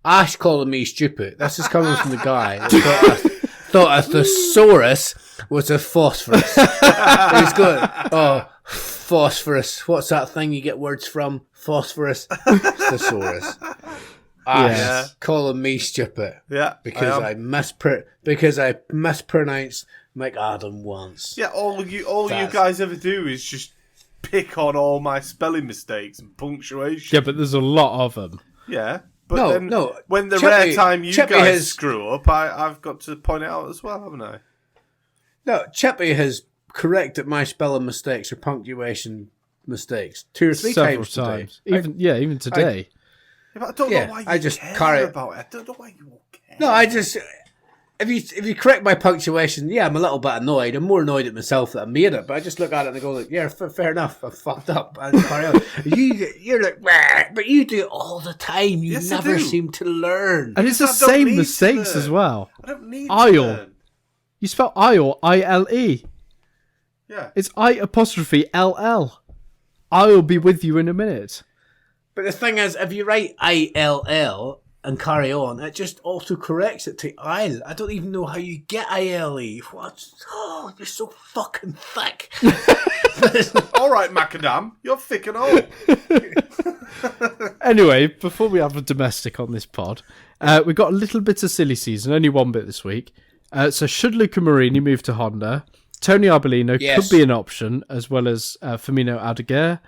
Ash calling me stupid. This is coming from the guy that thought a thesaurus was a phosphorus. He's going, oh, phosphorus. What's that thing you get words from? Phosphorus. Thesaurus. Ash calling me stupid. Yeah, because I mispronounced McAdam once. Yeah, all you guys ever do is just pick on all my spelling mistakes and punctuation. Yeah, but there's a lot of them. Yeah, but when the Chippy, rare time you Chippy guys screw up, I've got to point it out as well, haven't I? No, Chippy has corrected my spelling mistakes or punctuation mistakes 2 or 3 Several times. Even today. I don't know why you care about it. I don't know why you won't care. No, I just... If you correct my punctuation, I'm a little bit annoyed. I'm more annoyed at myself that I made it, but I just look at it and I go, like, yeah, fair enough. I fucked up. And carry on. You're like, "Wah," but you do it all the time. You never seem to learn. And it's the same mistakes as well. I don't need to learn. You spell aisle, I-L-E. Yeah. It's I''LL. I'll be with you in a minute. But the thing is, if you write I-L-L and carry on, it just auto corrects it to Isle. I don't even know how you get I-L-E. What? Oh, you're so fucking thick. All right, Macadam, you're thick and old. Anyway, before we have a domestic on this pod, we've got a little bit of silly season, only one bit this week. So should Luca Marini move to Honda? Tony Arbolino could be an option, as well as Firmino Aldeguer.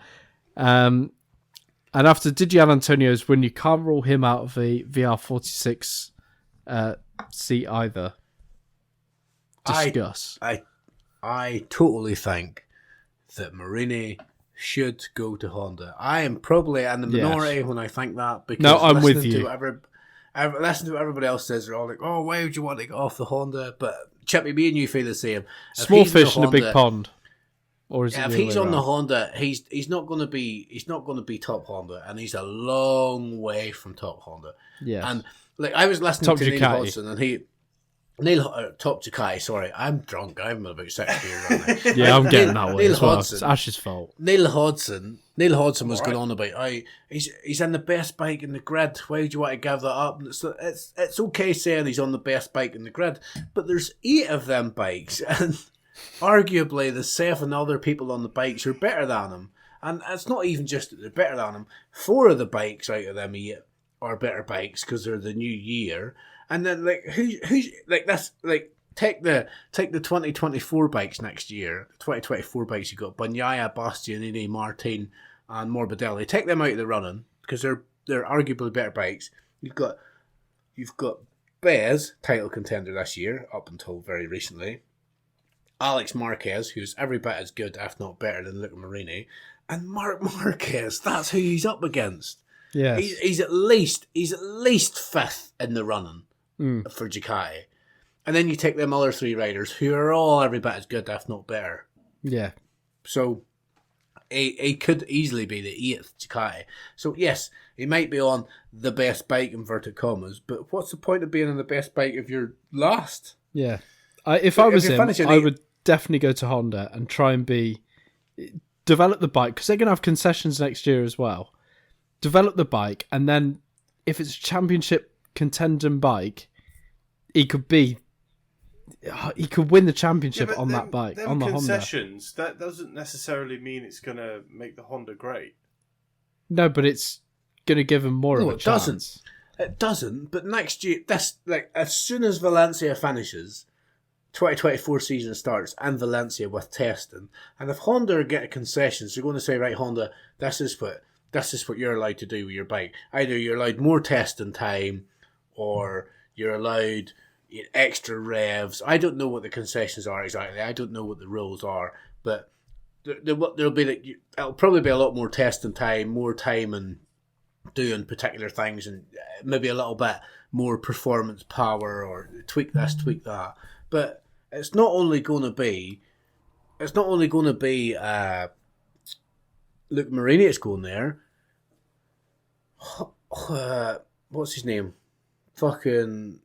And after Didier Antonio's win, you can't rule him out of the VR46 seat either. Discuss. I totally think that Marini should go to Honda. I am probably in the minority when I think that. Because I'm with you. I've listened to what everybody else says. They're all like, oh, why would you want to get off the Honda? But Chippy, me and you feel the same. Small fish in a big pond. Or is if he's on the Honda, he's not going to be top Honda, and he's a long way from top Honda. Yeah, and like I was listening to Neil Hodgson, and top Ducati. Sorry, I'm drunk. I'm about 6 beers right now. Yeah, I'm getting that way as well. It's Ash's fault. Neil Hodgson was going on about he's in the best bike in the grid. Why would you want to give that up? And it's okay saying he's on the best bike in the grid, but there's 8 of them bikes, and arguably the 7 other people on the bikes are better than him. And it's not even just that they're better than him. 4 of the bikes out of them 8 are better bikes because they're the new year. And then like who's like that's like take the 2024 bikes next year. The 2024 bikes, you've got Bagnaia, Bastianini, Martin and Morbidelli. Take them out of the running because they're arguably better bikes. You've got Bez, title contender this year up until very recently. Alex Marquez, who's every bit as good, if not better, than Luca Marini, and Marc Marquez. That's who he's up against. Yeah, he's at least 5th in the running for Ducati, and then you take them other 3 riders who are all every bit as good, if not better. Yeah, so he could easily be the 8th Ducati. So yes, he might be on the best bike, inverted commas, but what's the point of being on the best bike if you're last? Yeah, if I was him, I would definitely go to Honda and try and develop the bike, because they're going to have concessions next year as well. Develop the bike, and then if it's a championship contending bike, he could win the championship on that bike, on the concessions, Honda. That doesn't necessarily mean it's going to make the Honda great. No, but it's going to give him more of a chance. It doesn't, but next year, as soon as Valencia finishes, 2024 season starts and Valencia with testing, and if Honda get concessions, they're going to say, right, Honda, this is what you're allowed to do with your bike. Either you're allowed more testing time, or you're allowed extra revs. I don't know what the concessions are exactly. I don't know what the rules are, but there'll be it'll probably be a lot more testing time, more time and doing particular things, and maybe a little bit more performance power or tweak this, tweak that. But it's not only going to be Luke Marini that's going there. What's his name? Fucking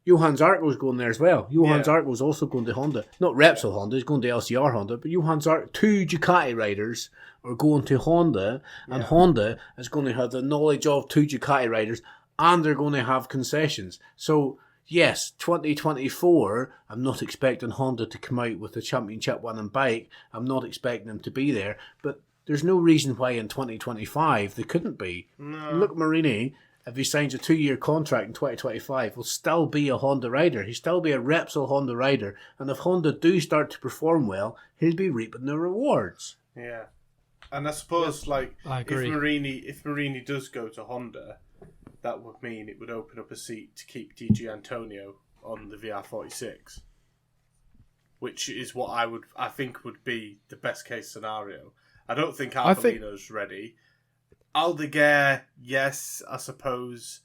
Johan Zarco's going there as well. Johan Zarco's also going to Honda. Not Repsol Honda, he's going to LCR Honda, but Johan Zarco, 2 Ducati riders are going to Honda, and Honda is going to have the knowledge of 2 Ducati riders, and they're going to have concessions. So, yes, 2024, I'm not expecting Honda to come out with a championship winning bike. I'm not expecting them to be there, but there's no reason why in 2025 they couldn't be. No. Look, Marini, if he signs a 2-year contract in 2025, will still be a Honda rider. He'll still be a Repsol Honda rider. And if Honda do start to perform well, he'll be reaping the rewards. Yeah. And I suppose, I agree. If Marini does go to Honda, that would mean it would open up a seat to keep DG Antonio on the VR46, which is what I think would be the best case scenario. I don't think Arbolino's ready. Aldeguer, yes, I suppose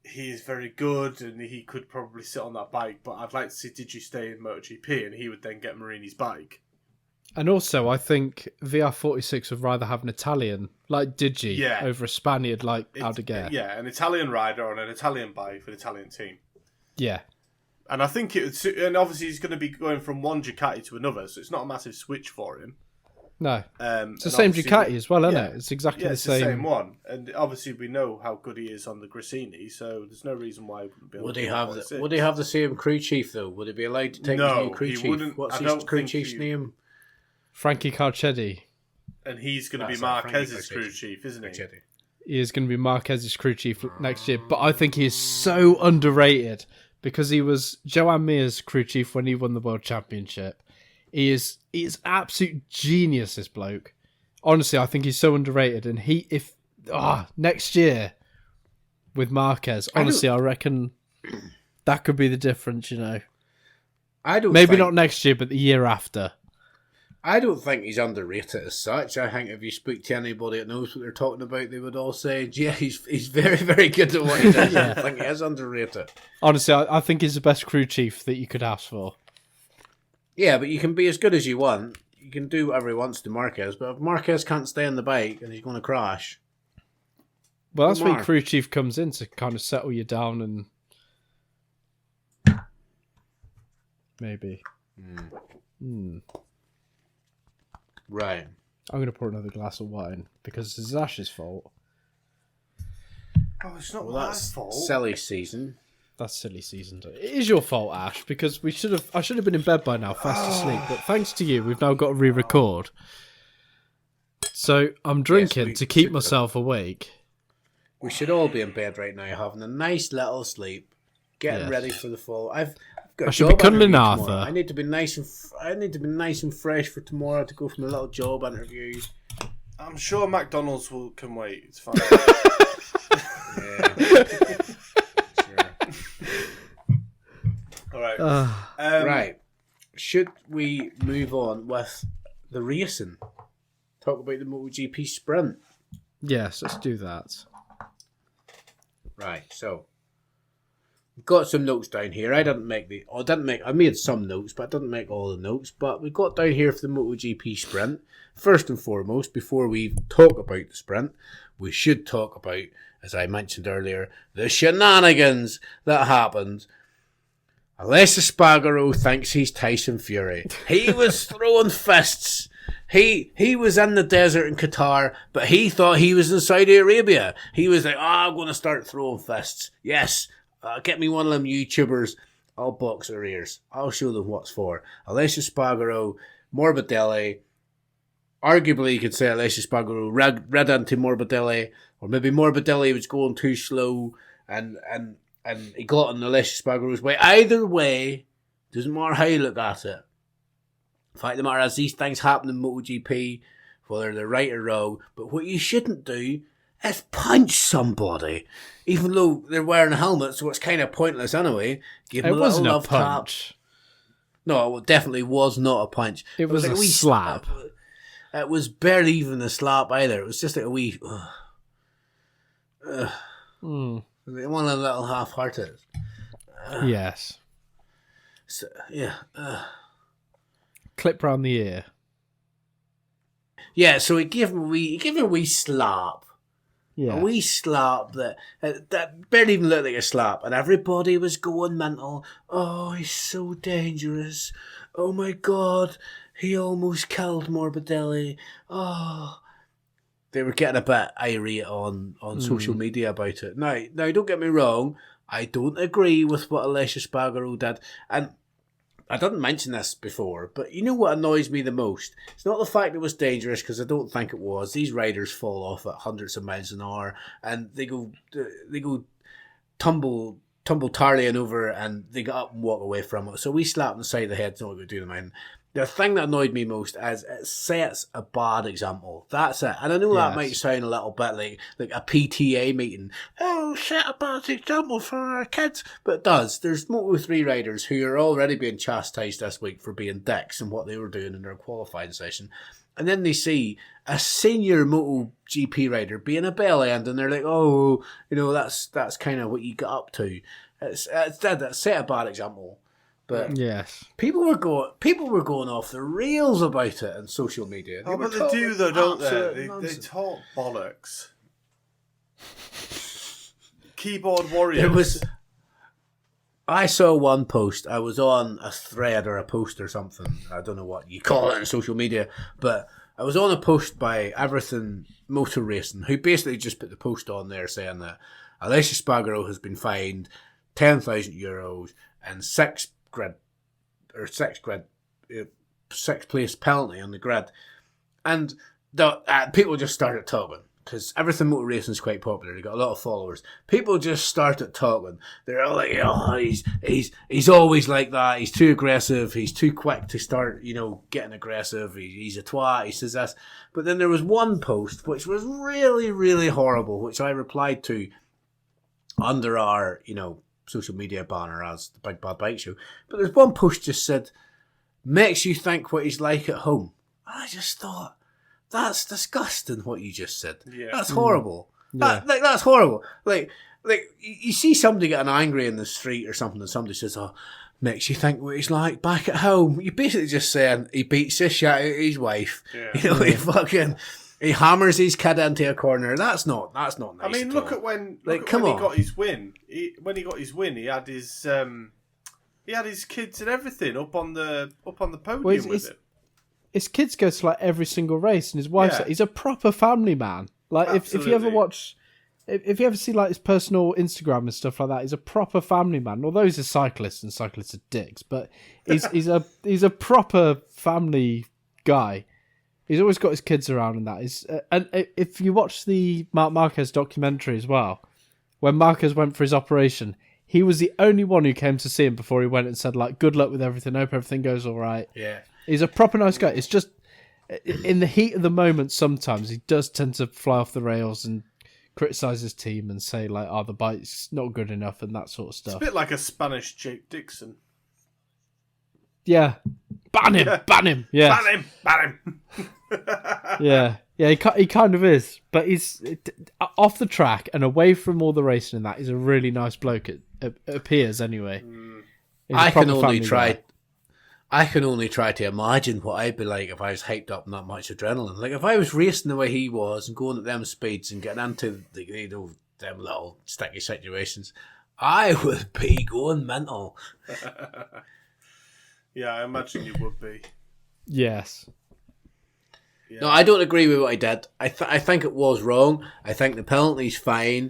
he is very good and he could probably sit on that bike, but I'd like to see Digi stay in MotoGP and he would then get Marini's bike. And also, I think VR46 would rather have an Italian like Digi over a Spaniard like Aldeguer. Yeah, an Italian rider on an Italian bike for an Italian team. Yeah. And I think it would suit, and obviously he's going to be going from one Ducati to another, so it's not a massive switch for him. No, it's the same Ducati as well, isn't it? It's exactly the same. It's the same one, and obviously we know how good he is on the Grissini, so there's no reason why he wouldn't be able to. Would he have the same crew chief though? Would he be allowed to take his new crew chief? Wouldn't. What's his crew chief's name? Frankie Carcetti. And he's going to be Marquez's crew chief, isn't he? He is going to be Marquez's crew chief next year, but I think he is so underrated because he was Joan Mir's crew chief when he won the World Championship. He is absolute genius, this bloke. Honestly, I think he's so underrated. And next year with Marquez, honestly, I reckon that could be the difference, Maybe not next year, but the year after. I don't think he's underrated as such. I think if you speak to anybody that knows what they're talking about, they would all say, yeah, he's very, very good at what he does. I think he is underrated. Honestly, I think he's the best crew chief that you could ask for. Yeah, but you can be as good as you want. You can do whatever he wants to Marquez, but if Marquez can't stay on the bike and he's going to crash... Well, that's where crew chief comes in to kind of settle you down and... Maybe. Right. I'm going to pour another glass of wine because it's Ash's fault. Oh, it's not my fault. Silly season. That's silly season. It is your fault, Ash, because I should have been in bed by now, fast asleep. But thanks to you, we've now got to re-record. So I'm drinking to keep myself awake. We should all be in bed right now, having a nice little sleep, getting ready for the fall. I've got. I should be cuddling Arthur. I need to be nice and fresh for tomorrow to go for my little job interview. I'm sure McDonald's can wait. It's fine. All right. Right. Should we move on with the racing? Talk about the MotoGP sprint. Yes, let's do that. Right. So we've got some notes down here. I made some notes, but I didn't make all the notes. But we've got down here for the MotoGP sprint. First and foremost, before we even talk about the sprint, we should talk about, as I mentioned earlier, the shenanigans that happened. Alessio Spargaro thinks he's Tyson Fury. He was throwing fists. He was in the desert in Qatar, but he thought he was in Saudi Arabia. He was like, I'm going to start throwing fists. Yes, get me one of them YouTubers. I'll box their ears. I'll show them what's for. Alessio Spargaro, Morbidelli. Arguably, you could say Alessio Spargaro read into Morbidelli, or maybe Morbidelli was going too slow and he got in Alessio Spargaro's way. Either way, doesn't matter how you look at it. The fact of the matter is, these things happen in MotoGP, whether they're right or wrong. But what you shouldn't do is punch somebody, even though they're wearing a helmet, so it's kind of pointless anyway. Give them a little love tap. No, it definitely was not a punch. It was like a slap. It was barely even a slap either. It was just like a wee... one of the little half-hearted. Yes. So, yeah. Clip round the ear. Yeah, so he gave him a wee slap. Yeah. A wee slap that barely even looked like a slap, and everybody was going mental. Oh, he's so dangerous. Oh my God, he almost killed Morbidelli. Oh, they were getting a bit irate on social media about it. Now, don't get me wrong. I don't agree with what Alessia Spargaro did, and I didn't mention this before, but you know what annoys me the most? It's not the fact it was dangerous, because I don't think it was. These riders fall off at hundreds of miles an hour, and they go tumble tarlying over, and they get up and walk away from it. So we slap on the side of the head, it's not what we do to mine. The thing that annoyed me most is it sets a bad example. That's it. And I know that might sound a little bit like a PTA meeting. Oh, set a bad example for our kids. But it does. There's Moto3 riders who are already being chastised this week for being dicks and what they were doing in their qualifying session. And then they see a senior MotoGP rider being a bell end, and they're like, oh, that's kind of what you got up to. It's set a bad example. But yes, people were going off the rails about it on social media. But they do though, don't they? They talk bollocks. Keyboard warriors. I saw one post. I was on a thread or a post or something. I don't know what you call it on social media, but I was on a post by Everything Motor Racing, who basically just put the post on there saying that Alessia Spargaro has been fined €10,000 and sixth place penalty on the grid, and people just started talking, because Everything Motor Racing is quite popular. They got a lot of followers. People just started talking. They're all like, "Oh, he's always like that. He's too aggressive. He's too quick to start, getting aggressive. He's a twat. He says this." But then there was one post which was really, really horrible, which I replied to under our, social media banner as the Big Bad Bike Show. But there's one post just said, "Makes you think what he's like at home." And I just thought, that's disgusting what you just said. Yeah. That's horrible. Yeah. That's horrible. Like you see somebody getting angry in the street or something, and somebody says, "Oh, makes you think what he's like back at home." You're basically just saying he beats the shit out of his wife. Yeah. He hammers his kid into a corner. That's not nice. I mean, look at when he got his win. When he got his win, he had his kids and everything up on the podium with him. His kids go to every single race, and his wife's he's a proper family man. If you ever watch, if you ever see his personal Instagram and stuff like that, he's a proper family man. Although he's a cyclist, and cyclists are dicks, but he's a proper family guy. He's always got his kids around, and that. And if you watch the Marc Marquez documentary as well, when Marquez went for his operation, he was the only one who came to see him before he went and said, "Good luck with everything. Hope everything goes all right." Yeah, he's a proper nice guy. It's just in the heat of the moment, sometimes he does tend to fly off the rails and criticize his team and say the bike's not good enough and that sort of stuff. It's a bit like a Spanish Jake Dixon. Yeah. Ban him. Yeah. Ban him. Yeah, he kind of is, but he's off the track and away from all the racing and that. He's a really nice bloke. It appears anyway. I can only try to imagine what I'd be like if I was hyped up on that much adrenaline. Like if I was racing the way he was and going at them speeds and getting into them little sticky situations, I would be going mental. Yeah, I imagine you would be. Yes. Yeah. No, I don't agree with what he did. I think it was wrong. I think the penalty's fine.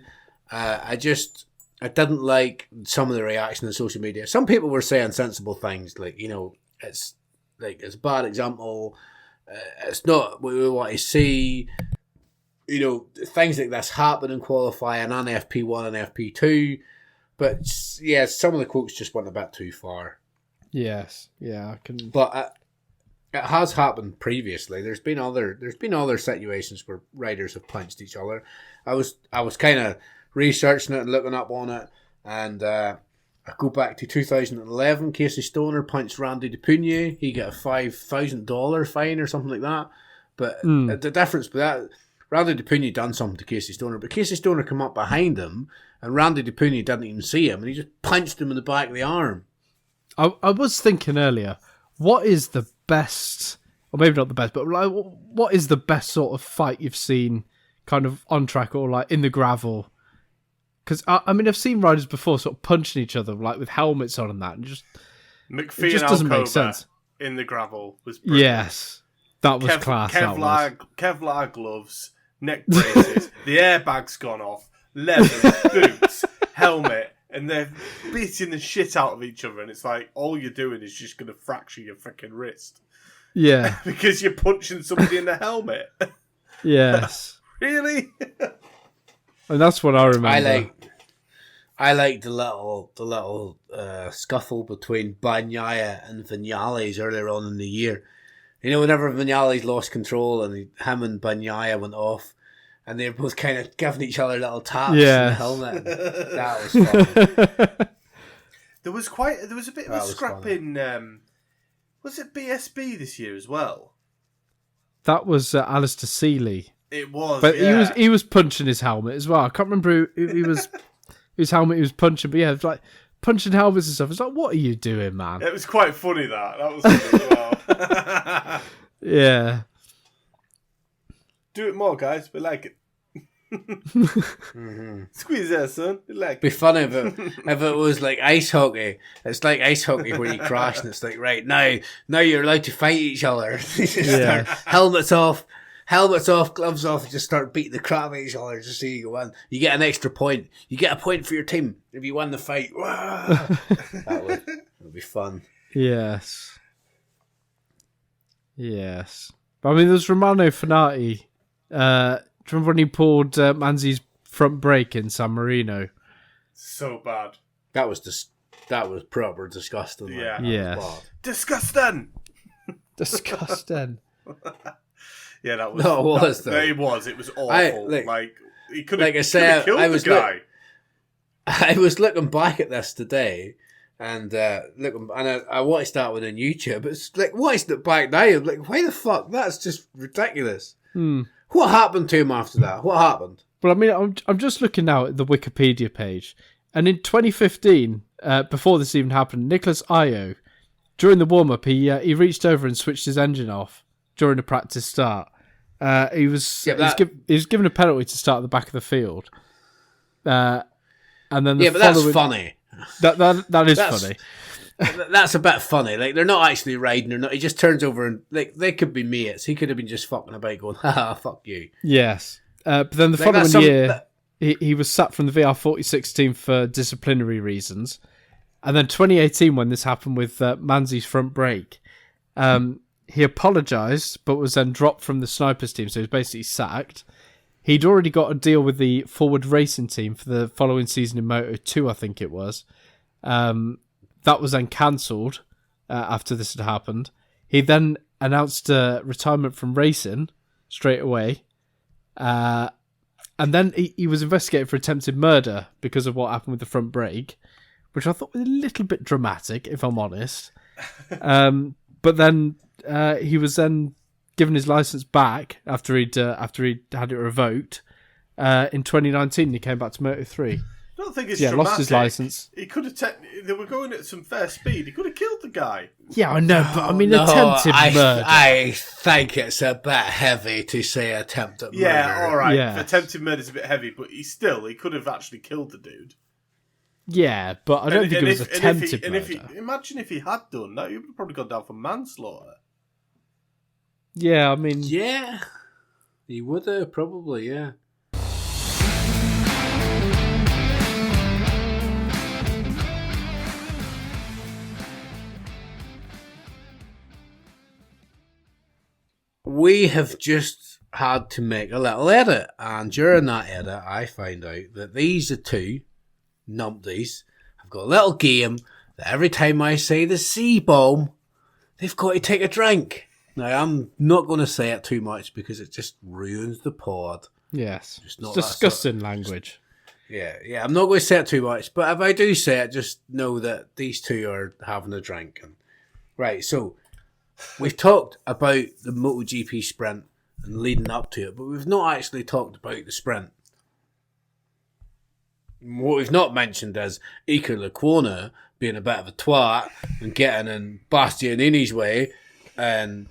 I didn't like some of the reaction on social media. Some people were saying sensible things, it's a bad example. It's not what we want to see. Things like this happen in qualifying on FP1 and FP2. But yeah, some of the quotes just went a bit too far. Yes, yeah, I can. But it has happened previously. There's been other situations where riders have punched each other. I was kind of researching it and looking up on it, and I go back to 2011. Casey Stoner punched Randy DePugne. He got a $5,000 fine or something like that. But the difference with that, Randy DePugne done something to Casey Stoner, but Casey Stoner come up behind him, and Randy DePugne didn't even see him, and he just punched him in the back of the arm. I was thinking earlier, what is the best, or maybe not the best, but like, what is the best sort of fight you've seen kind of on track or like in the gravel? Because, I mean, I've seen riders before sort of punching each other like with helmets on and that, and just McPhee it just and doesn't Alcoba make sense. in the gravel was brilliant. Yes, that was class. Kevlar gloves, neck braces, the airbag's gone off, leather, boots, helmet, and they're beating the shit out of each other, and it's like, all you're doing is just going to fracture your freaking wrist. Yeah. Because you're punching somebody in the helmet. Yes. Really? And that's what I remember. I like the little scuffle between Bagnaia and Vinales earlier on in the year. You know, whenever Vinales lost control and him and Bagnaia went off, and they were both kind of giving each other little taps in the helmet. That was fun. There was a bit of a scrap in. Was it BSB this year as well? That was Alistair Seeley. It was, but yeah. he was punching his helmet as well. I can't remember who he was. His helmet he was punching, but yeah, it was like punching helmets and stuff. It's like, what are you doing, man? It was quite funny that was funny as well. Yeah. Do it more, guys. We like it. Squeeze that, son. We like it. Be funny if it was like ice hockey. It's like ice hockey where you crash and it's like, right, now you're allowed to fight each other. Start, helmets off, gloves off, and just start beating the crap out of each other just so you go in. You get an extra point. You get a point for your team if you win the fight. That would be fun. Yes. But I mean, there's Romano Fenati. Do you remember when he pulled Manzi's front brake in San Marino? So bad. That was proper disgusting. Yeah. Yes. Disgusting. Yeah, that was. No, it was. It was. It was awful. He could have killed the guy. I was looking back at this today, and I watched that one on YouTube. It's like watched it back now. I'm like, why the fuck? That's just ridiculous. What happened to him after that? What happened? Well, I mean, I'm just looking now at the Wikipedia page, and in 2015, before this even happened, Nicholas Io, during the warm up, he reached over and switched his engine off during the practice start. He was given a penalty to start at the back of the field. And then that's funny. That is funny. That's a bit funny. Like, they're not actually riding or not. He just turns over and like they could be mates. He could have been just fucking about going, haha, fuck you. Yes. But then the following year, he was sacked from the VR46 team for disciplinary reasons. And then 2018, when this happened with Manzi's front brake, he apologised, but was then dropped from the Snipers team, so he was basically sacked. He'd already got a deal with the Forward Racing team for the following season in Moto 2, I think it was. That was then cancelled after this had happened. He then announced retirement from racing straight away. And then he was investigated for attempted murder because of what happened with the front brake, which I thought was a little bit dramatic, if I'm honest. But then he was then given his license back after he'd had it revoked. In 2019, he came back to Moto 3. I don't think it's dramatic. Lost his license. He could have. They were going at some fair speed. He could have killed the guy. Yeah, I know, but I mean, attempted murder. I think it's a bit heavy to say attempted murder. Yeah, all right. Yeah. Attempted murder is a bit heavy, but he could have actually killed the dude. Yeah, but I don't think it was attempted murder. Imagine if he had done that, he would have probably gone down for manslaughter. Yeah, I mean... Yeah, he would have, probably, yeah. We have just had to make a little edit, and during that edit, I found out that these are two numpties have got a little game that every time I say the C-bomb, they've got to take a drink. Now, I'm not going to say it too much because it just ruins the pod. Yes. It's disgusting language. Yeah. I'm not going to say it too much, but if I do say it, just know that these two are having a drink. Right, so we've talked about the MotoGP sprint and leading up to it, but we've not actually talked about the sprint. What we've not mentioned is Iker Lecuona being a bit of a twat and getting in Bastianini's way and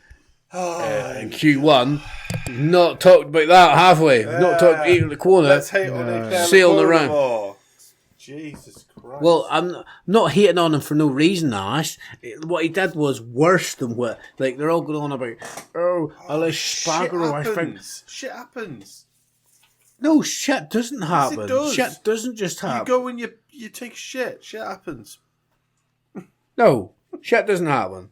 in Q1. We've not talked about that, have we? We've not talked about Iker Lecuona. Let's hate on Iker sailing Lecuona around. more. Jesus Christ. Well, I'm not hating on him for no reason, Ash. What he did was worse than what... Like, they're all going on about, Alice Spargaro, I think... Shit happens. No, shit doesn't happen. Yes, it does. Shit doesn't just happen. You go and you take shit. Shit happens. No, shit doesn't happen.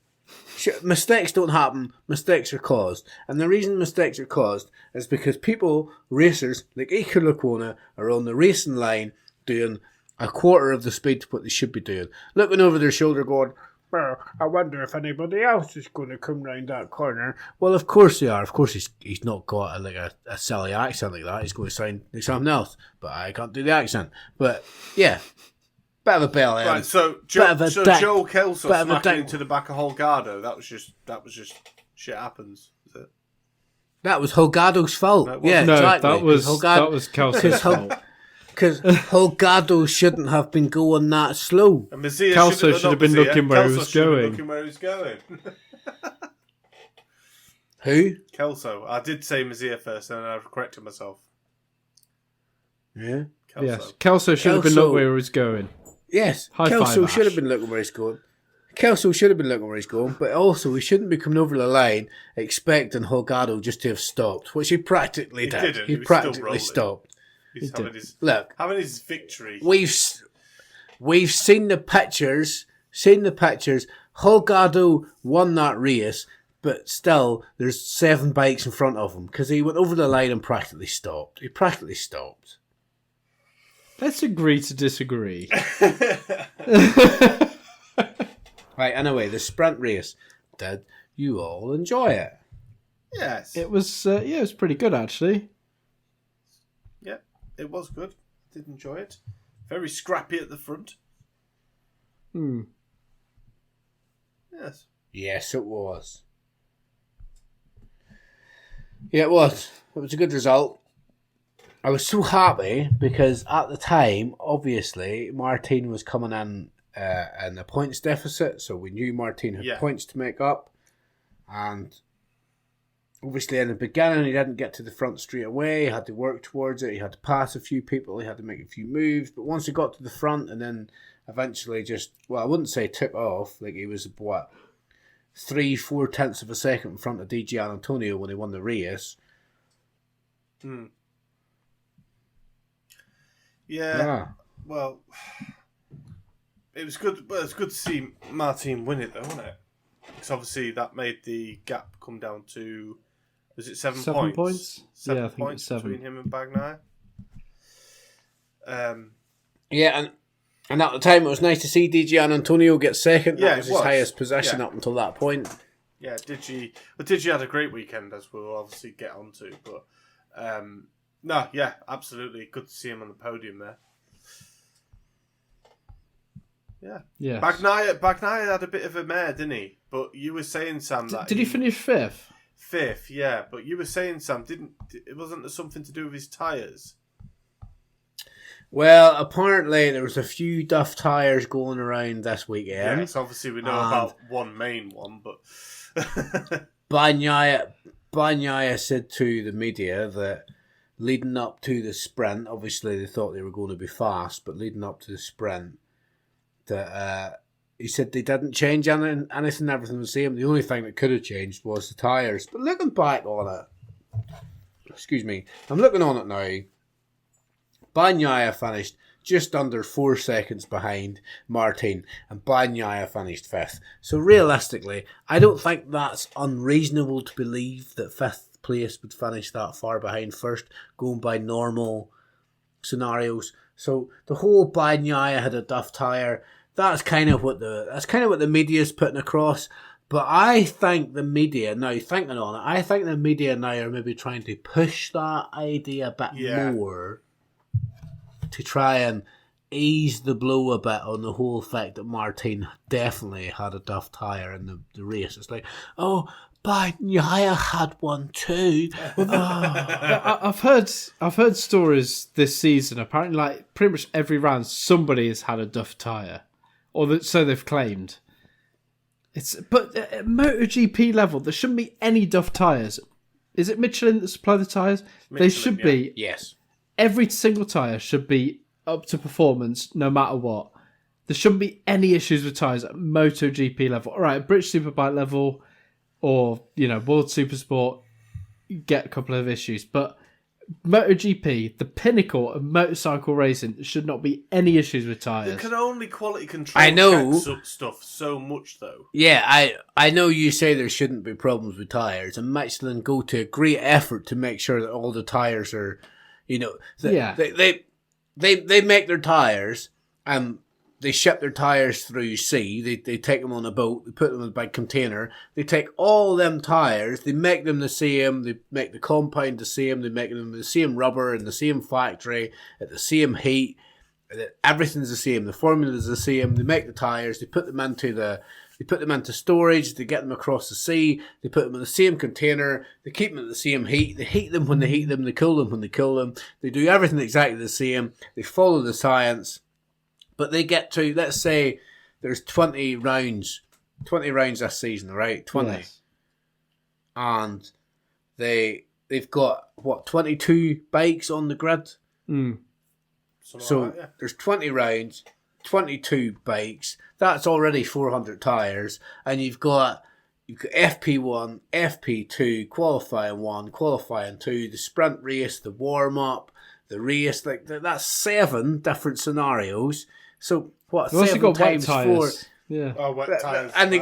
Mistakes don't happen. Mistakes are caused. And the reason mistakes are caused is because people, racers, like Iker Lecuona, are on the racing line doing a quarter of the speed to what they should be doing. Looking over their shoulder going, well, I wonder if anybody else is going to come round that corner. Well, of course they are. Of course he's not got a silly accent like that. He's going to sound like something else. But I can't do the accent. But, yeah. Bit of a bell end. Right, so Joe Kelso smacking into the back of Holgado, that was just shit happens, is it? That was Holgado's fault. No, yeah, no, exactly. that was Kelso's fault. Because Holgado shouldn't have been going that slow. And Kelso should have been looking where he was going. Who? Kelso. I did say Mazia first, and I corrected myself. Yeah. Kelso. Yes, Kelso should have been looking where he was going. Yes, High Kelso five, should have Ash. been looking where he's going. Kelso should have been looking where he's going, but also he shouldn't be coming over the line expecting Holgado just to have stopped, which he practically did. Didn't. He was practically still stopped. He's having his victory. We've seen the pictures. Holgado won that race, but still, there's 7 bikes in front of him because he went over the line and practically stopped. He practically stopped. Let's agree to disagree. Right, anyway, the sprint race. Did you all enjoy it? Yes. It was it was pretty good actually. Yeah, it was good. Did enjoy it. Very scrappy at the front. Yes. Yes, it was. Yeah, it was. It was a good result. I was so happy because at the time, obviously, Martin was coming in a points deficit, so we knew Martin had points to make up. And obviously, in the beginning, he didn't get to the front straight away. He had to work towards it. He had to pass a few people. He had to make a few moves. But once he got to the front and then eventually I wouldn't say took off. Like he was, 3-4 tenths of a second in front of DJ Antonio when he won the race. Yeah. Well, it was good. Well, it's good to see Martin win it, though, wasn't it? Because obviously that made the gap come down to, was it 7 points? 7 points between him and Bagnaia. Yeah, and at the time it was nice to see DJ Antonio get second. That was his highest position up until that point. Yeah, Digi had a great weekend, as we'll obviously get onto. But no, yeah, absolutely good to see him on the podium there. Yeah. Bagnaia had a bit of a mare, didn't he? But you were saying, Sam, that did he finish fifth? Fifth, yeah. But you were saying, Sam, it wasn't something to do with his tyres? Well, apparently there was a few Duff tyres going around this weekend. Yes, obviously we know about one main one, but Bagnaia said to the media that leading up to the sprint, obviously they thought they were going to be fast, but leading up to the sprint, that he said they didn't change anything, everything was the same. The only thing that could have changed was the tyres. But looking back on it, excuse me, I'm looking on it now. Bagnaia finished just under 4 seconds behind Martin, and Bagnaia finished fifth. So realistically, I don't think that's unreasonable to believe that fifth place would finish that far behind first, going by normal scenarios. So the whole Bagnaia had a Duff tyre. That's kind of what the media is putting across. But I think the media now, thinking on it, I think the media now are maybe trying to push that idea a bit more. to try and ease the blow a bit on the whole fact that Martin definitely had a duff tyre in the race. It's like, oh, Bagnaia had one too. I've heard stories this season. Apparently, like pretty much every round, somebody has had a duff tyre, so they've claimed. But at MotoGP level, there shouldn't be any duff tyres. Is it Michelin that supply the tyres? They should be. Yes. Every single tyre should be up to performance, no matter what. There shouldn't be any issues with tyres at MotoGP level. All right, British Superbike level, or World Supersport, you get a couple of issues, but MotoGP, the pinnacle of motorcycle racing, there should not be any issues with tyres. You can only quality control check stuff so much, though. Yeah, I know you say there shouldn't be problems with tyres, and Michelin go to a great effort to make sure that all the tyres are, they make their tyres, and they ship their tyres through sea. They take them on a boat. They put them in a big container. They take all them tyres. They make them the same. They make the compound the same. They make them the same rubber in the same factory at the same heat. Everything's the same. The formula is the same. They make the tyres. They put them into storage. They get them across the sea. They put them in the same container. They keep them at the same heat. They heat them when they heat them. They cool them when they cool them. They do everything exactly the same. They follow the science. But they get to, let's say, there's 20 rounds this season, right? 20. Yes. And they've got, 22 bikes on the grid? Mm. So there's 20 rounds, 22 bikes. That's already 400 tyres. And you've got FP1, FP2, qualifying 1, qualifying 2, the sprint race, the warm-up, the race. That's 7 different scenarios. So what? We've also got times wet four? Yeah. Oh, wet tyres. And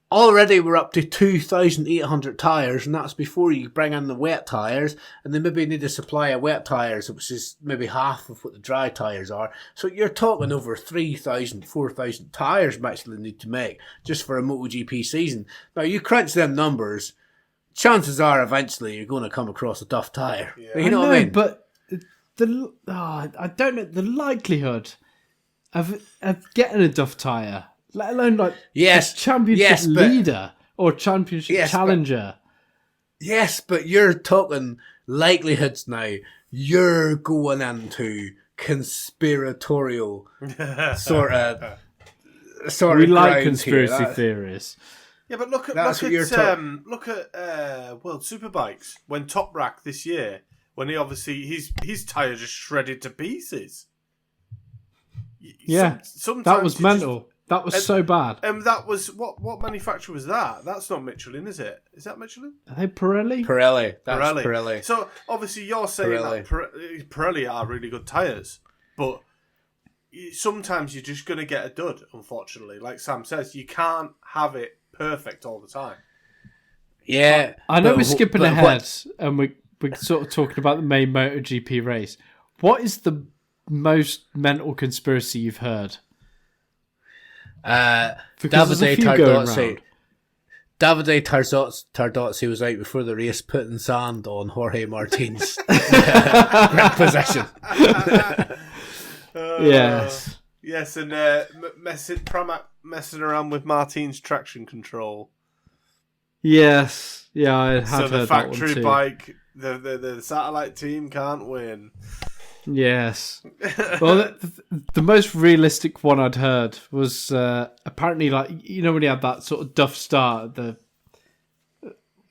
already we're up to 2,800 tyres, and that's before you bring in the wet tyres, and they maybe need a supply of wet tyres, which is maybe half of what the dry tyres are. So you're talking over 3,000, 4,000 tyres Michelin need to make just for a MotoGP season. Now you crunch them numbers, chances are eventually you're going to come across a duff tyre. Yeah. You know what I mean? But I don't know the likelihood of getting a duff tyre, let alone a championship leader or championship challenger. But you're talking likelihoods now. You're going into conspiratorial sort of. We like conspiracy theories. Yeah, but look at World Superbikes when Top Rack this year. When he obviously his tyre just shredded to pieces. Yeah, that was mental. That was so bad. And that was what manufacturer was that? That's not Michelin, is it? Is that Michelin? Are they Pirelli? Pirelli. That's Pirelli. So obviously you're saying that Pirelli are really good tyres, but sometimes you're just going to get a dud. Unfortunately, like Sam says, you can't have it perfect all the time. Yeah, I know we're skipping ahead, and we're sort of talking about the main MotoGP race. What is the most mental conspiracy you've heard? Davide Tardozzi was out before the race putting sand on Jorge Martin's grip position. Yes. Yes, and messing around with Martin's traction control. Yes. Yeah, I have heard that one too. So the factory bike, the satellite team can't win. Yes. Well, the most realistic one I'd heard was apparently when he had that sort of duff start at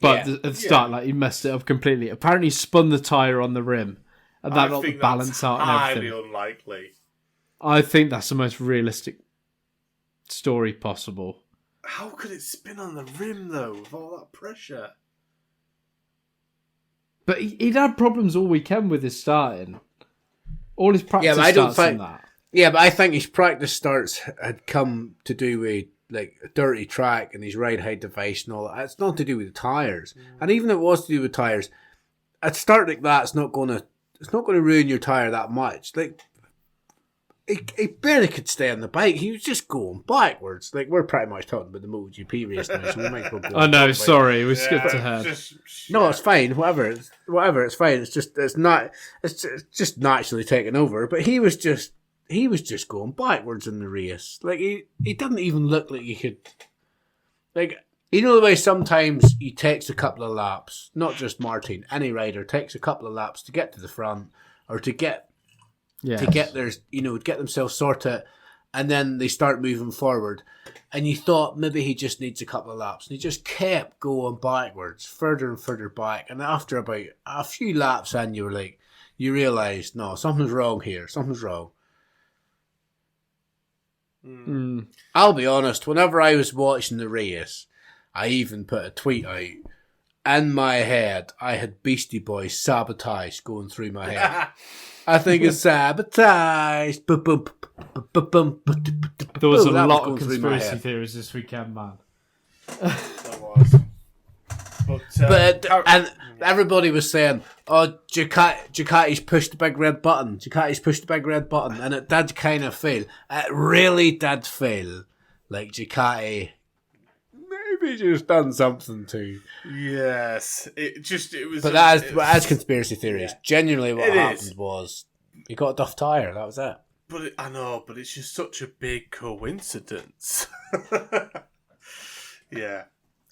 the start, like he messed it up completely. Apparently, he spun the tyre on the rim, and that got the balance out and everything. Highly unlikely. I think that's the most realistic story possible. How could it spin on the rim though, with all that pressure? But he'd had problems all weekend with his starting. All his practice starts on that. Yeah, but I think his practice starts had come to do with like a dirty track and his ride height device and all that. It's not to do with the tyres. And even if it was to do with tyres, a start like that's not going to ruin your tyre that much. Like he barely could stay on the bike. He was just going backwards. Like, we're pretty much talking about the MotoGP race now, so we might as well go. Oh no, sorry, we skipped ahead. No, it's fine. Whatever, it's fine. It's just naturally taken over. But he was just going backwards in the race. Like, he didn't even look like he could. Like, you know the way sometimes he takes a couple of laps. Not just Martin, any rider takes a couple of laps to get to the front or to get their, get themselves sorted, and then they start moving forward. And you thought maybe he just needs a couple of laps, and he just kept going backwards, further and further back. And after about a few laps, and you realised, no, something's wrong here. Something's wrong. Mm. I'll be honest. Whenever I was watching the race, I even put a tweet out. In my head, I had Beastie Boys Sabotage going through my head. I think it's sabotage. There was a lot of conspiracy theories this weekend, man. There was. And everybody was saying, "Oh, Ducati's pushed the big red button. Ducati's pushed the big red button," and it did kind of fail. It really did fail. Like, Ducati maybe just done something too. Yes, it was. But as conspiracy theories. Yeah. Genuinely, what happened is. Was he got a duff tire. That was it. But I know, but it's just such a big coincidence. Yeah.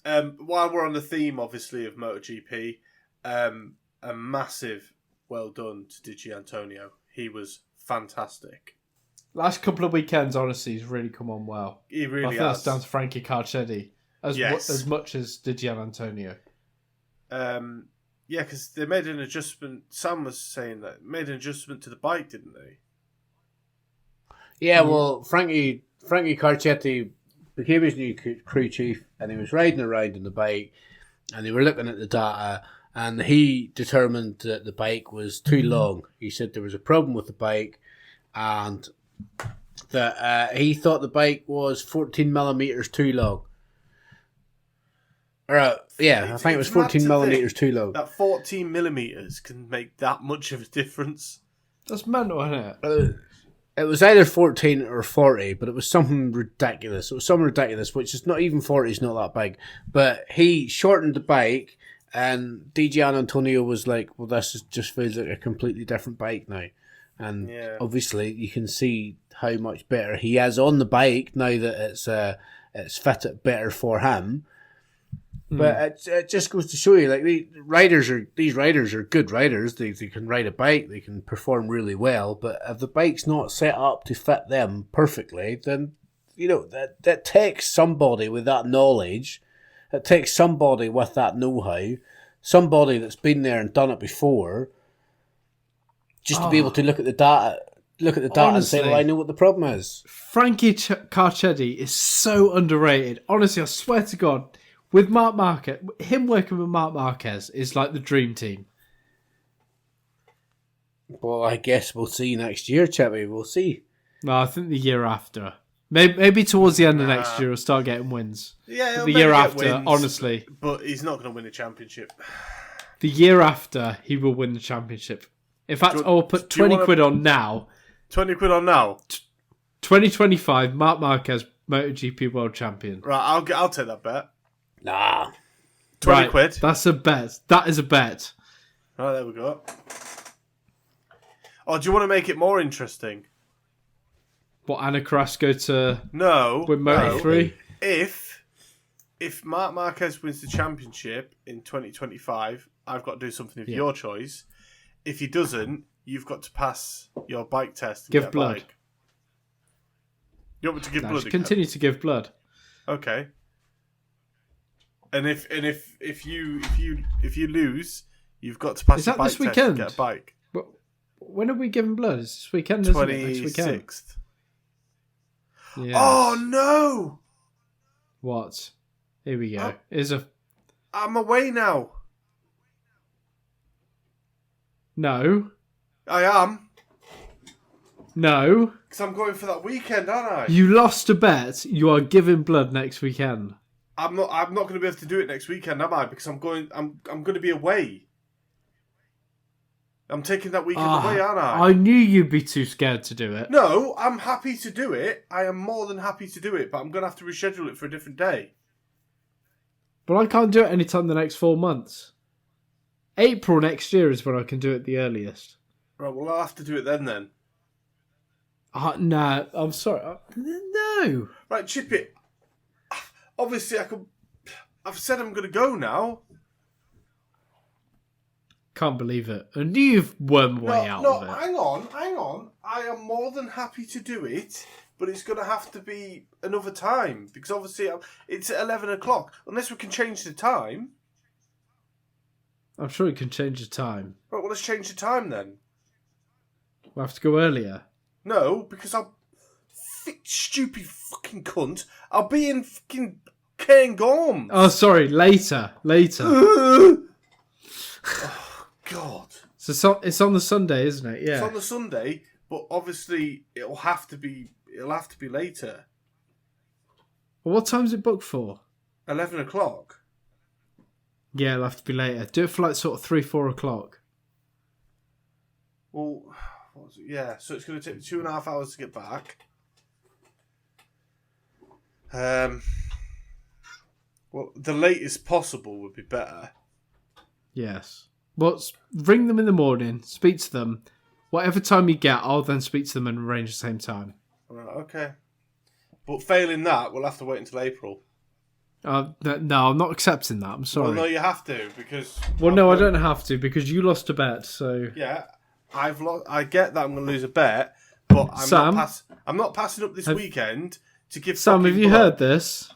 While we're on the theme, obviously, of MotoGP, a massive well done to Di Antonio. He was fantastic. Last couple of weekends, honestly, he's really come on well. He really has. I think that's down to Frankie Carcetti as much as Di Antonio. Yeah, because they made an adjustment. Sam was saying that made an adjustment to the bike, didn't they? Yeah, well, Frankie Carcetti became his new crew chief, and he was riding around on the bike, and they were looking at the data, and he determined that the bike was too long. He said there was a problem with the bike, and that he thought the bike was 14 millimeters too long. I think it was 14 millimeters too long. That 14 millimeters can make that much of a difference. That's mental, isn't it? It was either 14 or 40, but it was something ridiculous. It was something ridiculous, which is not even 40 is not that big. But he shortened the bike, and Di Antonio was like, well, just feels like a completely different bike now. And obviously you can see how much better he is on the bike now that it's fitted better for him. But it just goes to show you, like, these riders are good riders. They can ride a bike, they can perform really well. But if the bike's not set up to fit them perfectly, then that takes somebody with that knowledge. It takes somebody with that know-how, somebody that's been there and done it before, just to be able to look at the data. Honestly, and say, well, I know what the problem is. Frankie Carcetti is so underrated. Honestly, I swear to God. With Marc Marquez, him working with Marc Marquez is like the dream team. Well, I guess we'll see next year, Chippy. We'll see. No, I think the year after. Maybe towards the end of next year, he'll start getting wins. Yeah, the year after, wins, honestly. But he's not going to win a championship. The year after, he will win the championship. In fact, I'll put 20 quid on now. 20 quid on now? 2025, Marc Marquez, MotoGP World Champion. Right, I'll take that bet. Nah. 20 quid. That's a bet. That is a bet. Right, there we go. Oh, do you want to make it more interesting? What, Anna Carrasco to win Moto3? If Marc Marquez wins the championship in 2025, I've got to do something of your choice. If he doesn't, you've got to pass your bike test and give get blood. A bike. You want me to give blood again? Continue to give blood. Okay. And if you lose, you've got to pass your bike test and get a bike. When are we giving blood? It's this weekend, isn't it? 26th. Yes. Oh no! What? Here we go. I'm away now. No. I am. No. Because I'm going for that weekend, aren't I? You lost a bet. You are giving blood next weekend. I'm not going to be able to do it next weekend, am I? Because I'm going to be away. I'm taking that weekend away, aren't I? I knew you'd be too scared to do it. No, I'm happy to do it. I am more than happy to do it, but I'm going to have to reschedule it for a different day. But I can't do it anytime the next 4 months. April next year is when I can do it the earliest. Right, well, I'll have to do it then. No, I'm sorry. No. Right, Chippy. Obviously, I've said I'm going to go now. Can't believe it. I knew you've wormed way out of it. Hang on. I am more than happy to do it, but it's going to have to be another time, because obviously it's at 11 o'clock. Unless we can change the time. I'm sure you can change the time. Right, well, let's change the time then. We'll have to go earlier. No, because stupid fucking cunt. I'll be in fucking Cairngorm. Oh, sorry. Later. Oh, God. So it's on the Sunday, isn't it? Yeah. It's on the Sunday, but obviously it'll have to be later. Well, what time's it booked for? 11 o'clock. Yeah, it'll have to be later. Do it for like sort of 3-4 o'clock. Well, yeah, so it's going to take 2.5 hours to get back. Well, the latest possible would be better. Yes. Well, ring them in the morning, speak to them. Whatever time you get, I'll then speak to them and arrange the same time. Right, okay. But failing that, we'll have to wait until April. No, I'm not accepting that. I'm sorry. Well, no, you have to, because... Well, no, I don't have to, because you lost a bet, so... Yeah, I've lost. I get that I'm going to lose a bet, but I'm not passing up this weekend to give... Sam, have you heard this?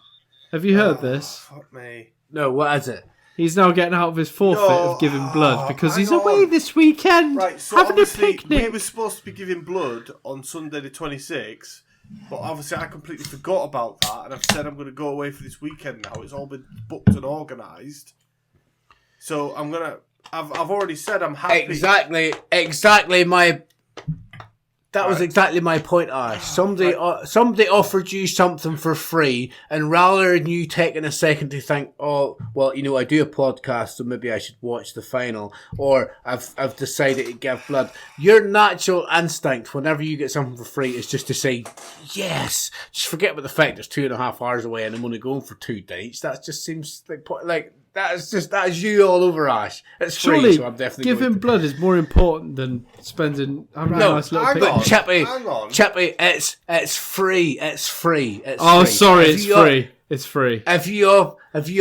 Have you heard this? Fuck me. No, what is it? He's now getting out of his forfeit of giving blood because he's away this weekend right, so having a obviously picnic. We were supposed to be giving blood on Sunday the 26th, but obviously I completely forgot about that, and I've said I'm going to go away for this weekend now. It's all been booked and organised. So I'm going to... I've already said I'm happy. Exactly my... That was exactly my point, Ash. Somebody offered you something for free, and rather than you taking a second to think, oh, well, you know, I do a podcast, so maybe I should watch the final, or I've decided to give blood. Your natural instinct, whenever you get something for free, is just to say, yes. Just forget about the fact it's 2.5 hours away and I'm only going for 2 dates. That just seems like that is you all over, Ash. It's Surely, free, so I'm definitely giving blood is more important than spending a nice little picnic. But Chippy, it's free. It's free. Sorry, it's free. It's free. If you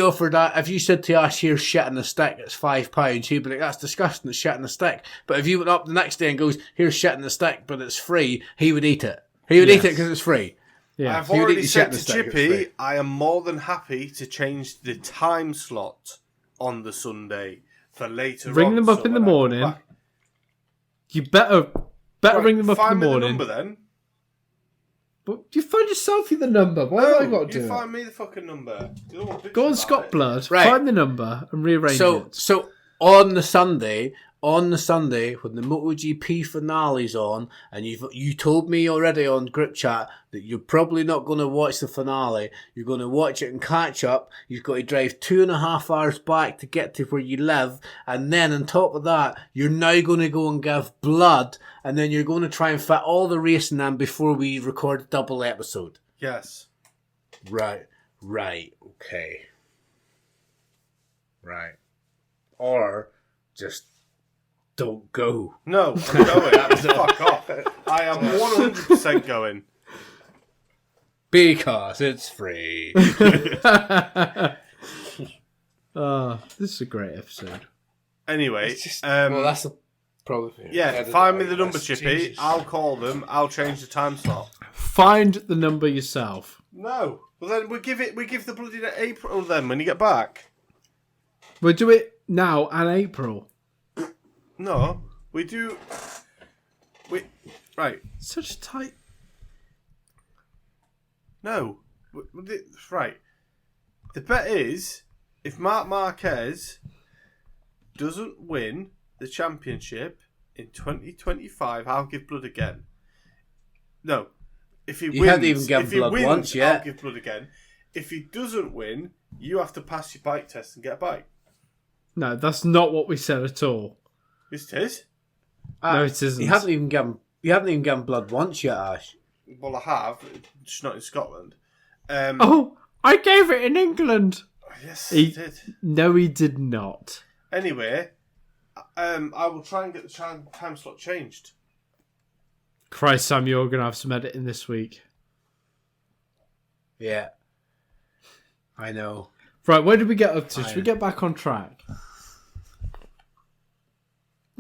offered that, if you said to Ash, here's shit in the stick, it's £5, he'd be like, that's disgusting, it's shit in the stick. But if you went up the next day and goes, here's shit in the stick, but it's free, he would eat it. He would eat it because it's free. Yeah. I've already said to Chippy, I am more than happy to change the time slot on the Sunday for later. Ring them up in the morning. You better ring them up in the morning. Find me the number then. But you find yourself the number. Why have I got to do it? You find me the fucking number. Go on Scott Blood, right. Find the number and rearrange it. So on the Sunday when the MotoGP finale's on, and you told me already on group chat that you're probably not going to watch the finale. You're going to watch it and catch up. You've got to drive 2.5 hours back to get to where you live, and then on top of that, you're now going to go and give blood, and then you're going to try and fit all the racing in before we record a double episode. Yes. Right. Okay. Right. Or just don't go. No, I'm going. Fuck off. I am 100% going. Because it's free. Oh, this is a great episode. Anyway, well, that's the problem. Yeah, find me the number, Chippy. Jesus. I'll call them. I'll change the time slot. Find the number yourself. No. Well, then we give the bloody April then when you get back. We'll do it now and April. No, we do. Right. Such tight. No, right. The bet is if Marc Marquez doesn't win the championship in 2025, I'll give blood again. No, if he wins, hadn't even given blood once yet. I'll give blood again. If he doesn't win, you have to pass your bike test and get a bike. No, that's not what we said at all. Yes, it is. No, it isn't. You haven't even given blood once yet, Ash. Well, I have, just not in Scotland. I gave it in England. Yes, He I did. No, he did not. Anyway, I will try and get the time slot changed. Christ, Sam, you're going to have some editing this week. Yeah. I know. Right, where did we get up to? Should we get back on track?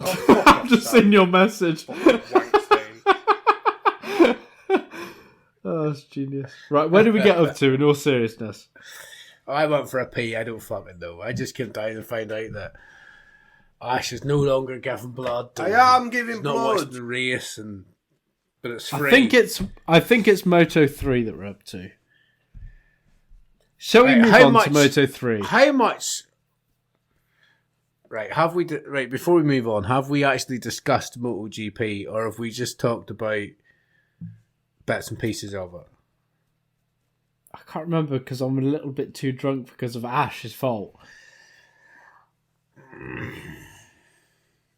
Oh, I've just seen your message. Oh, that's genius. Right, where did we get up to in all seriousness? I went for a pee. I don't fucking know. I just came down and found out that Ash is no longer giving blood. I am giving He's not blood. watching the race, but it's free. I think it's Moto 3 that we're up to. Shall we Right, move how on much- to Moto 3? How much? Right, have we? Right, before we move on, have we actually discussed MotoGP, or have we just talked about bits and pieces of it? I can't remember because I'm a little bit too drunk because of Ash's fault.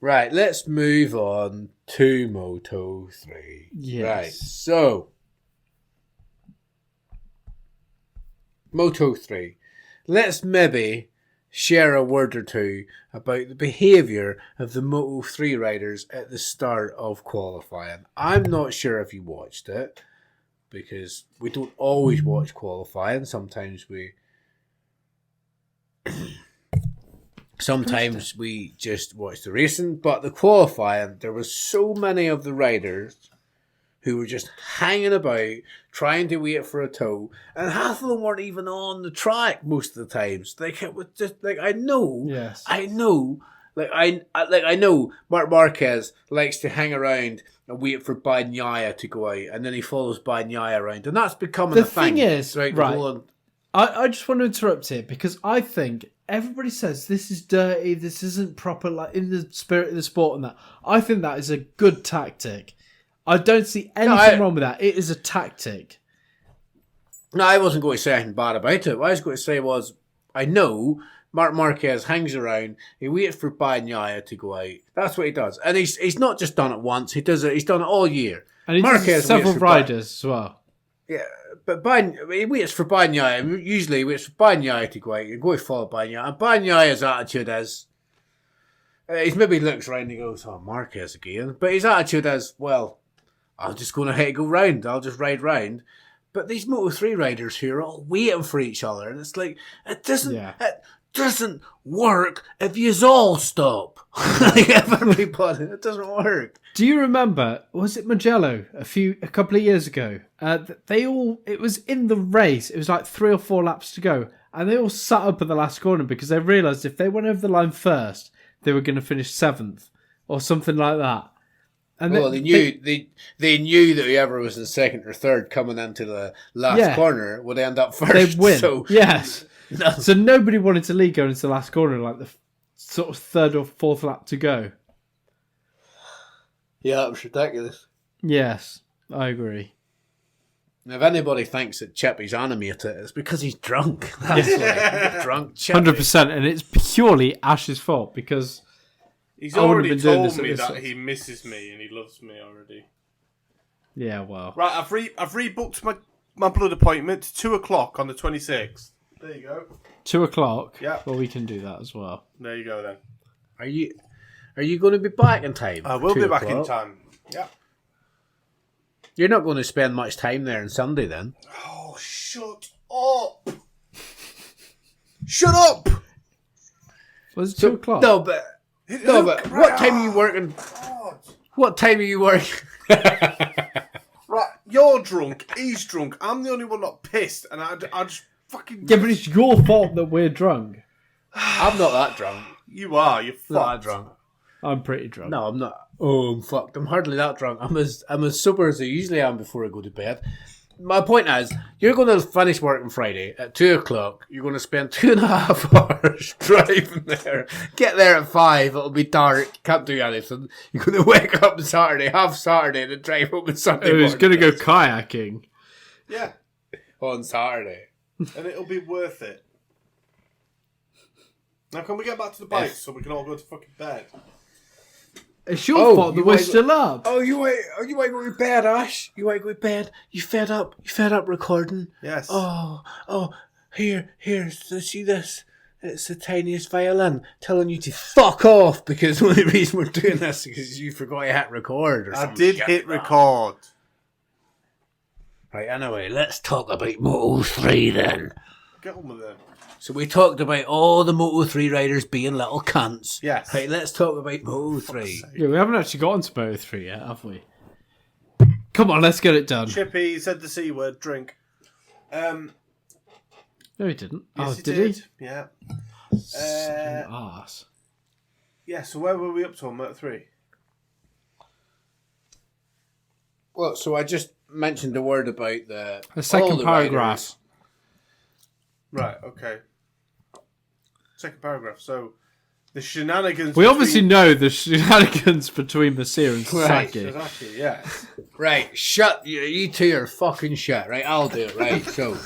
Right, let's move on to Moto 3. Yes. Right, so Moto 3. Let's maybe share a word or two about the behaviour of the Moto 3 riders at the start of qualifying. I'm not sure if you watched it, because we don't always watch qualifying. Sometimes we just watch the racing, but the qualifying, there was so many of the riders who were just hanging about, trying to wait for a tow, and half of them weren't even on the track most of the times. Like, it was just like, I know Marc Marquez likes to hang around and wait for Bagnaia to go out, and then he follows Bagnaia around, and that's becoming The a thing. thing is, throughout right, the whole. I just want to interrupt here because I think everybody says this is dirty, this isn't proper, like in the spirit of the sport and that. I think that is a good tactic. I don't see anything wrong with that. It is a tactic. No, I wasn't going to say anything bad about it. What I was going to say was, I know Marc Marquez hangs around, he waits for Bagnaia to go out. That's what he does. And he's not just done it once, he's done it all year. And he does several riders as well. Yeah, but he waits for Bagnaia. Usually he waits for Bagnaia to go out. He goes follow Bagnaia. And Bagnaia's attitude is, he maybe looks around and he goes, oh, Marquez again. But his attitude is, well, I'm just going to go round. I'll just ride round. But these Moto3 riders here are all waiting for each other. And it's like, it doesn't work if you all stop. Like everybody, it doesn't work. Do you remember, was it Mugello a couple of years ago? It was in the race. It was like 3 or 4 laps to go. And they all sat up at the last corner because they realised if they went over the line first, they were going to finish 7th or something like that. And they knew that whoever was in 2nd or 3rd coming into the last corner would end up first. They'd win. So, yes. No. So nobody wanted to lead going into the last corner, like the sort of 3rd or 4th lap to go. Yeah, it was ridiculous. Yes, I agree. And if anybody thinks that Chippy's animated, it's because he's drunk. That's he's drunk. Chippy. 100%, and it's purely Ash's fault because he's I wouldn't already have been doing told this at me this that stage. he misses me and he loves me already. Yeah, well. Right, I've rebooked my blood appointment to 2 o'clock on the 26th. There you go. 2 o'clock? Yeah. Well, we can do that as well. There you go then. Are you going to be back in time? I will 2 be back in o'clock? time. Yeah. You're not going to spend much time there on Sunday then? Oh, shut up! Shut up! Was it 2 o'clock? No, but what time are you working? God. What time are you working? Right, you're drunk, he's drunk, I'm the only one not pissed, and I just fucking... Yeah, but it's your fault that we're drunk. I'm not that drunk. You are, you're Not fucked. that drunk. I'm pretty drunk. No, I'm not. Oh, I'm fucked. I'm hardly that drunk. I'm as sober as I usually am before I go to bed. My point is, you're going to finish work on Friday at 2 o'clock. You're going to spend 2.5 hours driving there. Get there at 5. It'll be dark. Can't do anything. You're going to wake up on Saturday, have Saturday, and then drive home on Sunday. I was going to go kayaking. Yeah, on Saturday. and it'll be worth it. Now can we get back to the bikes so we can all go to fucking bed? It's your fault that we're still up. Oh, you want to go to bed, Ash? You want to go to bed? You fed up? You fed up recording? Yes. Oh, here, see this? It's the tiniest violin telling you to fuck off because the only reason we're doing this is because you forgot to hit record or something. I did hit record. Right, anyway, let's talk about Moto 3 then. Get on with it. So we talked about all the Moto 3 riders being little cunts. Yes. Right, let's talk about Moto 3. Yeah, we haven't actually gotten to Moto 3 yet, have we? Come on, let's get it done. Chippy said the C word, drink. No, he didn't. Yes, Did he? Yeah. Arse. Yeah, so where were we up to on Moto 3? Well, so I just mentioned the word about the second all the paragraph. Right, okay. Second paragraph. So, the shenanigans... We obviously know the shenanigans between Messier and Sasaki. Sasaki, yes. Right, shut. You two are fucking shit. Right, I'll do it. Right, so...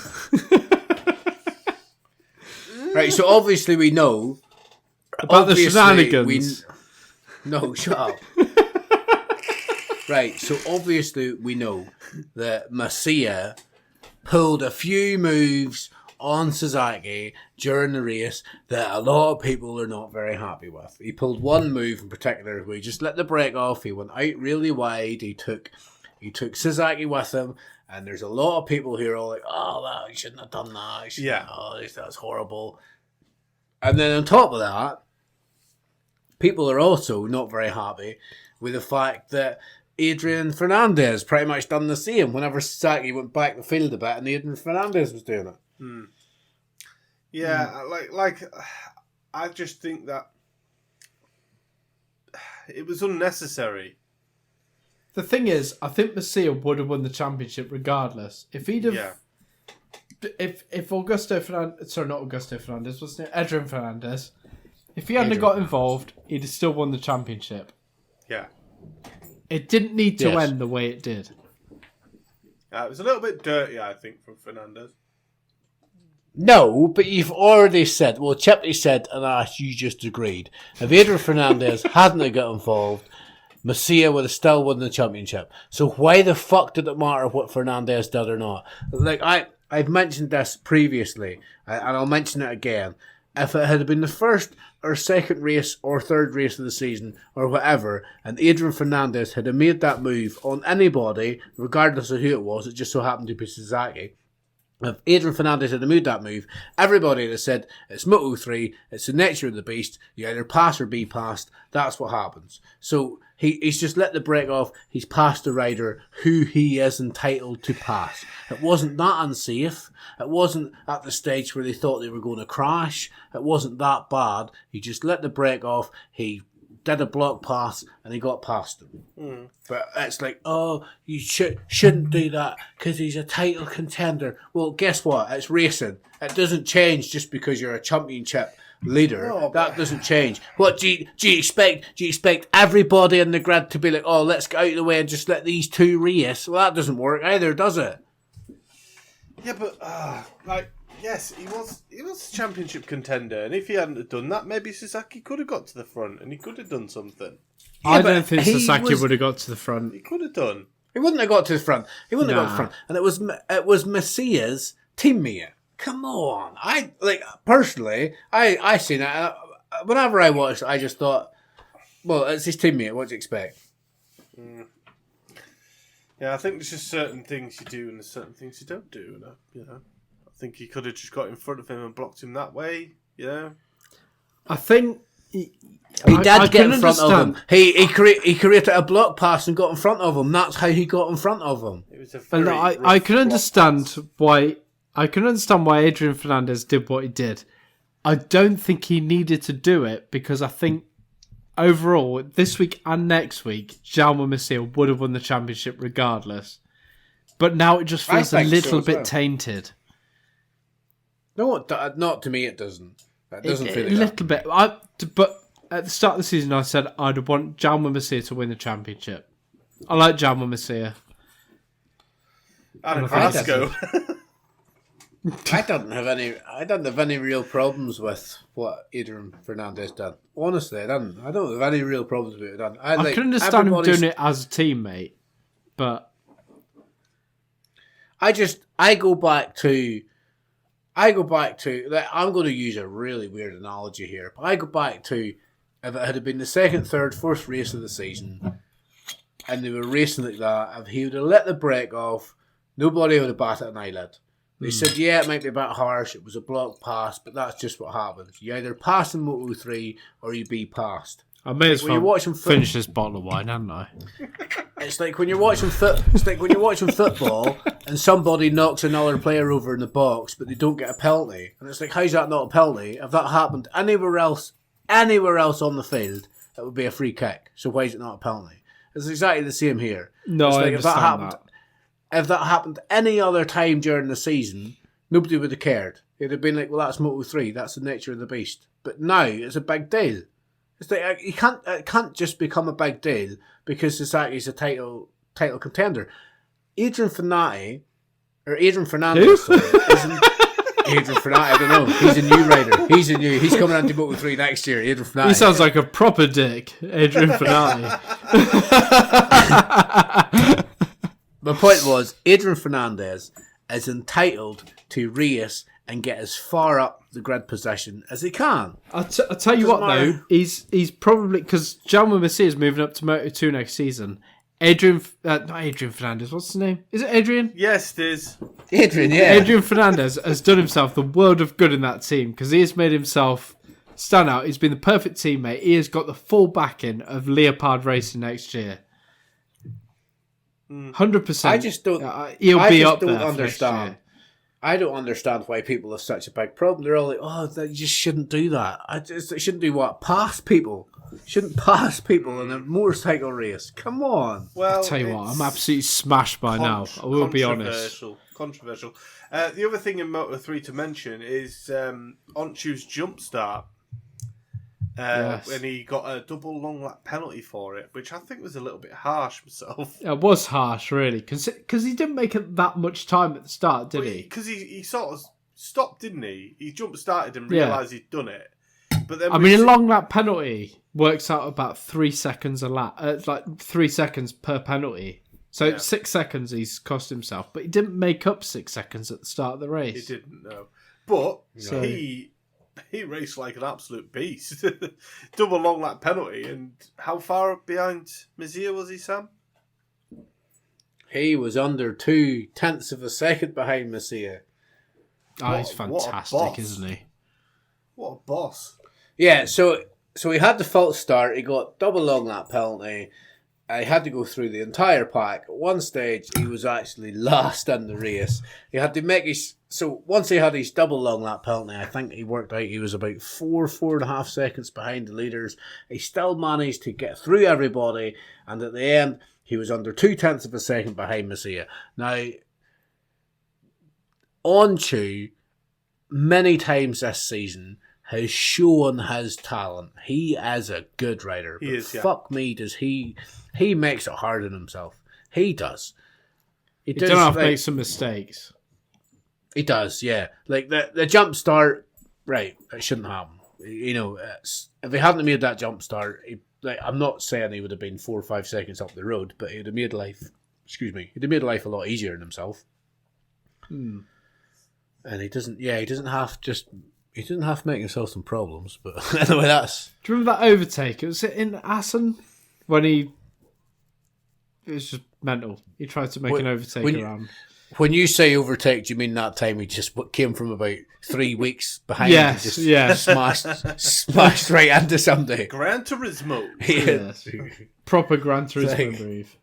Right, so obviously we know... About the shenanigans. No, shut up. Right, so obviously we know that Messier pulled a few moves on Sasaki during the race that a lot of people are not very happy with. He pulled one move in particular where he just let the brake off, he went out really wide, he took Sasaki with him, and there's a lot of people here all like, oh, well, you shouldn't have done that. Yeah. Oh, that's horrible. And then on top of that, people are also not very happy with the fact that Adrian Fernandez pretty much done the same whenever Sasaki went back the field a bit and Adrian Fernandez was doing it. Yeah, like I just think that it was unnecessary. The thing is, I think Messier would have won the championship regardless. If he'd have... If Augusto Fernandez... Sorry, not Augusto Fernandez. Wasn't it? Adrian Fernandez. If he hadn't got involved, he'd have still won the championship. Yeah. It didn't need to end the way it did. It was a little bit dirty, I think, from Fernandez. No, but you've already said, well, Chippy said, and Ash, you just agreed. If Adrian Fernandez hadn't got involved, Messier would have still won the championship. So why the fuck did it matter what Fernandez did or not? Like, I've mentioned this previously, and I'll mention it again. If it had been the first or second race or third race of the season or whatever, and Adrian Fernandez had made that move on anybody, regardless of who it was, it just so happened to be Sasaki. If Adrian Fernandez had made that move, everybody would have said, it's Moto3, it's the nature of the beast, you either pass or be passed, that's what happens. So he's just let the brake off, he's passed the rider who he is entitled to pass. It wasn't that unsafe, it wasn't at the stage where they thought they were going to crash, it wasn't that bad, he just let the brake off, he did a block pass and he got past him. But it's like, oh, you shouldn't do that because he's a title contender. Well, guess what? It's racing. It doesn't change just because you're a championship leader. No, that doesn't change. What do you expect? Do you expect everybody in the grid to be like, oh, let's get out of the way and just let these two race? Well, that doesn't work either, does it? Yeah, but yes, he was a championship contender, and if he hadn't have done that, maybe Sasaki could have got to the front, and he could have done something. I don't think Sasaki would have got to the front. He could have done. He wouldn't have got to the front. He wouldn't have got to the front. And it was Messia's teammate. Come on. Personally, I seen it. Whenever I watched it, I just thought, well, it's his teammate. What do you expect? Yeah, I think there's just certain things you do and there's certain things you don't do. You know, I think he could have just got in front of him and blocked him that way. You know, I think he did get in front of him. He created a block pass and got in front of him. That's how he got in front of him. It was a very I can understand why. I can understand why Adrian Fernandez did what he did. I don't think he needed to do it because I think overall, this week and next week, Jaume Messier would have won the championship regardless. But now it just feels a little bit tainted. No, not to me. It doesn't. That doesn't feel like a little bit. But at the start of the season, I said I'd want Jaume Messier to win the championship. I like Jaume Messier. And Carrasco. I don't have any real problems with what Adrian Fernandez done. Honestly, I don't have any real problems with it done. I can understand him doing it as a teammate, but I go back to. Like, I'm going to use a really weird analogy here, but I go back to if it had been the second, third, fourth race of the season, and they were racing like that. If he would have let the brake off, nobody would have batted an eyelid. They said, yeah, it might be a bit harsh. It was a block pass, but that's just what happens. You either pass in Moto3 or you be passed. I may as well finish this bottle of wine, hadn't I? It's like when you're watching football and somebody knocks another player over in the box, but they don't get a penalty, and it's like, how's that not a penalty? If that happened anywhere else on the field, it would be a free kick. So why is it not a penalty? It's exactly the same here. No, it's I like understand that. If that happened any other time during the season, nobody would have cared. It'd have been like, well, that's Moto3, that's the nature of the beast. But now it's a big deal. It's like it can't just become a big deal because Sasaki's a title contender. Adrian Fernandez, isn't Adrian Fernandez, I don't know. He's a new rider. He's coming into Moto3 next year. Adrian Fernandez. He sounds like a proper dick, Adrian Fernandez. My point was, Adrian Fernandez is entitled to race and get as far up the grid position as he can. I'll tell you what, though, he's probably, because Jaume Masia is moving up to Moto2 next season. Not Adrian Fernandez, what's his name? Is it Adrian? Yes, it is. Adrian, yeah. Adrian Fernandez has done himself the world of good in that team because he has made himself stand out. He's been the perfect teammate. He has got the full backing of Leopard Racing next year. 100%. I just don't. He'll be up don't there understand. I don't understand why people have such a big problem. They're all like, "Oh, you just shouldn't do that." It shouldn't do what? Pass people. Shouldn't pass people in a motorcycle race. Come on. Well, I'll tell you what, I'm absolutely smashed by now. I will be honest. Controversial. The other thing in Moto3 to mention is Onchu's jump start. Yes. When he got a double long lap penalty for it, which I think was a little bit harsh myself. It was harsh, really, because he didn't make it that much time at the start, did he? Because he sort of stopped, didn't he? He jump started and realised he'd done it. But then I mean, a long lap penalty works out about 3 seconds a lap. It's like 3 seconds per penalty. So 6 seconds he's cost himself, but he didn't make up 6 seconds at the start of the race. He didn't, no. But he raced like an absolute beast. Double long lap penalty. And how far behind Masia was he, Sam? He was under 0.2 of a second behind Masia. Oh, he's fantastic, isn't he? What a boss. Yeah, so he had the false start. He got double long lap penalty. He had to go through the entire pack. At one stage, he was actually last in the race. He had to make his... So once he had his double long lap penalty, I think he worked out he was about 4.5 seconds behind the leaders. He still managed to get through everybody, and at the end, he was under 0.2 of a second behind Masia. Now, Onchu, many times this season, has shown his talent. He is a good rider. He is, yeah. Fuck me, does he makes it hard on himself. He does. He does have to make some mistakes. He does, yeah. Like the jump start, right, it shouldn't happen. You know, if he hadn't made that jump start, I'm not saying he would have been 4 or 5 seconds up the road, but he'd have made life a lot easier on himself. And he doesn't have to make himself some problems, but anyway, that's... Do you remember that overtake? It was in Assen when it was just mental. He tried to make an overtake around. When you say overtake, do you mean that time he just came from about 3 weeks behind? Yes, and just smashed right into somebody. Gran Turismo. Yes. Proper Gran Turismo move.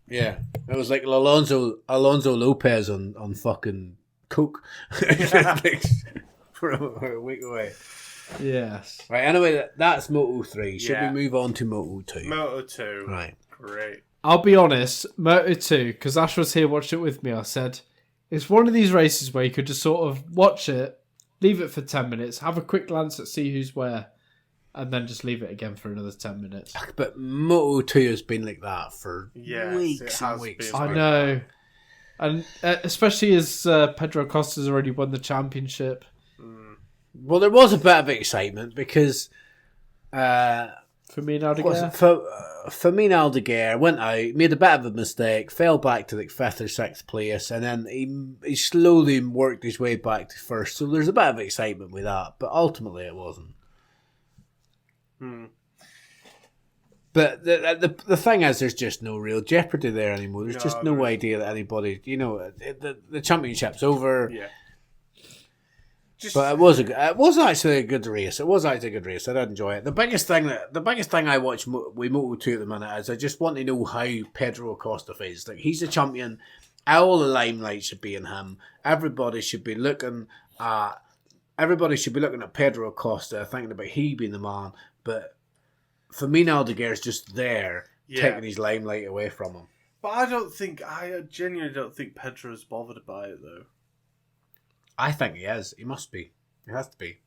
Yeah, it was like Alonso Lopez on fucking coke. For a week away. Yes. Right, anyway, that's Moto3. Should we move on to Moto2? Moto2. Right. Great. I'll be honest, Moto2, because Ash was here watching it with me, I said, it's one of these races where you could just sort of watch it, leave it for 10 minutes, have a quick glance at see who's where, and then just leave it again for another 10 minutes. But Moto2 has been like that for weeks and weeks. I know. And especially as Pedro Acosta's already won the championship. Well, there was a bit of excitement because Firmino Aldeguer. Firmino Aldeguer went out, made a bit of a mistake, fell back to like 5th or 6th place, and then he slowly worked his way back to 1st. So there's a bit of excitement with that, but ultimately it wasn't. But the thing is, there's just no real jeopardy there anymore. There's just no idea that anybody, the championship's over. Yeah. But it was actually a good race. It was actually a good race. I did enjoy it. The biggest thing I watch with Moto2 at the minute is I just want to know how Pedro Acosta feels. Like, he's the champion. All the limelight should be in him. Everybody should be looking at Pedro Acosta, thinking about he being the man. But Firmino Aldeguer is just there, taking his limelight away from him. But I genuinely don't think Pedro's bothered by it, though. I think he is. He must be. He has to be.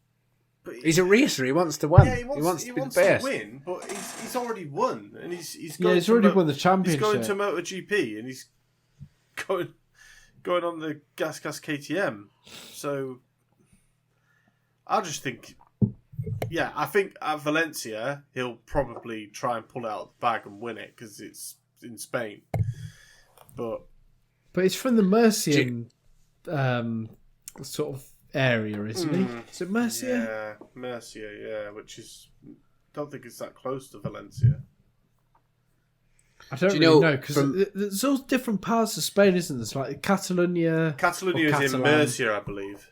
But he's a racer. He wants to win. Yeah, he wants to be the best. To win, but he's already won, and he's already won the championship. He's going to MotoGP, and he's going on the Gas KTM. So I just think, I think at Valencia he'll probably try and pull it out of the bag and win it because it's in Spain. But it's from the Murcian sort of area, isn't he? Is it Murcia? Yeah, Murcia, which is, don't think it's that close to Valencia. I don't really know, because there's all different parts of Spain, isn't there? It's like Catalonia. Catalonia is in Murcia, I believe.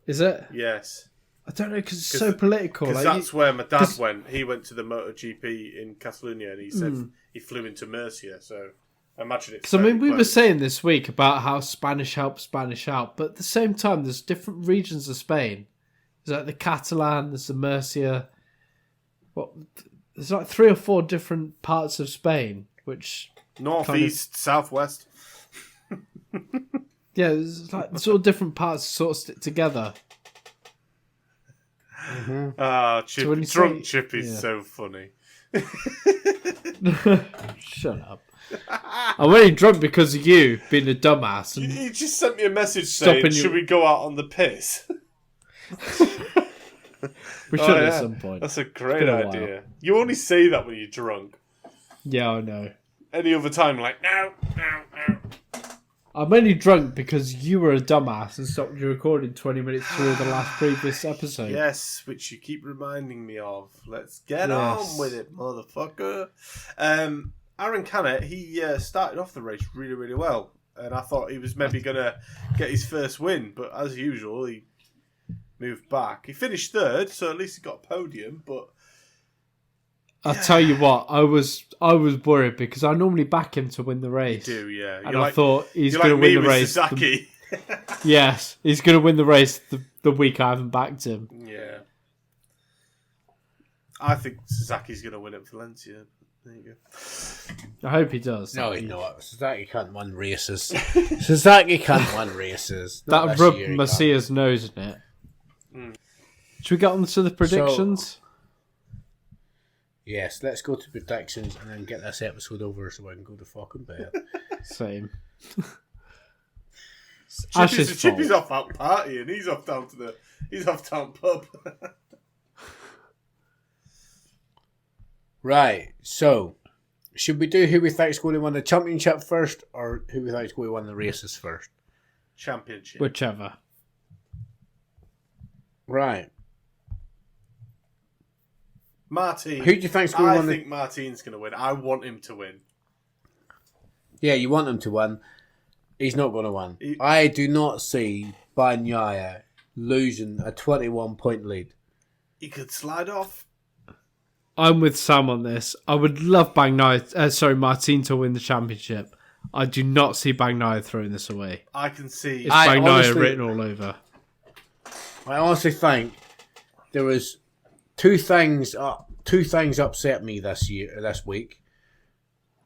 Is it? Yes. I don't know, because it's so political. Because that's where my dad went. He went to the MotoGP in Catalonia, and he said he flew into Murcia, so I imagine it's... So, we were saying this week about how Spanish helps Spanish out, but at the same time, there's different regions of Spain. There's like the Catalan, there's the Murcia. There's like 3 or 4 different parts of Spain, which... Northeast, southwest. Yeah, it's all different parts sort of stick together. Drunk Chippy's so funny. Shut up. I'm only drunk because of you being a dumbass. And you just sent me a message saying, should we go out on the piss? We should at some point. That's a great idea. You only say that when you're drunk. Yeah, I know. Any other time, like, no. I'm only drunk because you were a dumbass and stopped you recording 20 minutes through the last previous episode. Yes, which you keep reminding me of. Let's get on with it, motherfucker. Aaron Canet, he started off the race really, really well. And I thought he was maybe going to get his first win. But as usual, he moved back. He finished 3rd, so at least he got a podium. But I'll tell you what, I was worried because I normally back him to win the race. You do, yeah. And I thought he's going to win the race. Sasaki. Yes, he's going to win the race the week I haven't backed him. Yeah. I think Sasaki's going to win at Valencia. There you go. I hope he does. No, he's not. Sasaki can't win races. Sasaki can't win races. That rubbed Macia's nose in it. Should we get on to the predictions? Yes, let's go to predictions and then get this episode over so I can go to fucking bed. Same. Chippy's off out partying. He's off down pub. Right, so should we do who we think is going to win the championship first or who we think is going to win the races first? Championship. Whichever. Right. Martin. Who do you think's going to win? I think Martin's going to win. I want him to win. Yeah, you want him to win. He's not going to win. I do not see Bagnaia losing a 21-point lead. He could slide off. I'm with Sam on this. I would love Martin to win the championship. I do not see Bagnaia throwing this away. I can see. It's Bagnaia written all over. I honestly think there was two things upset me this week.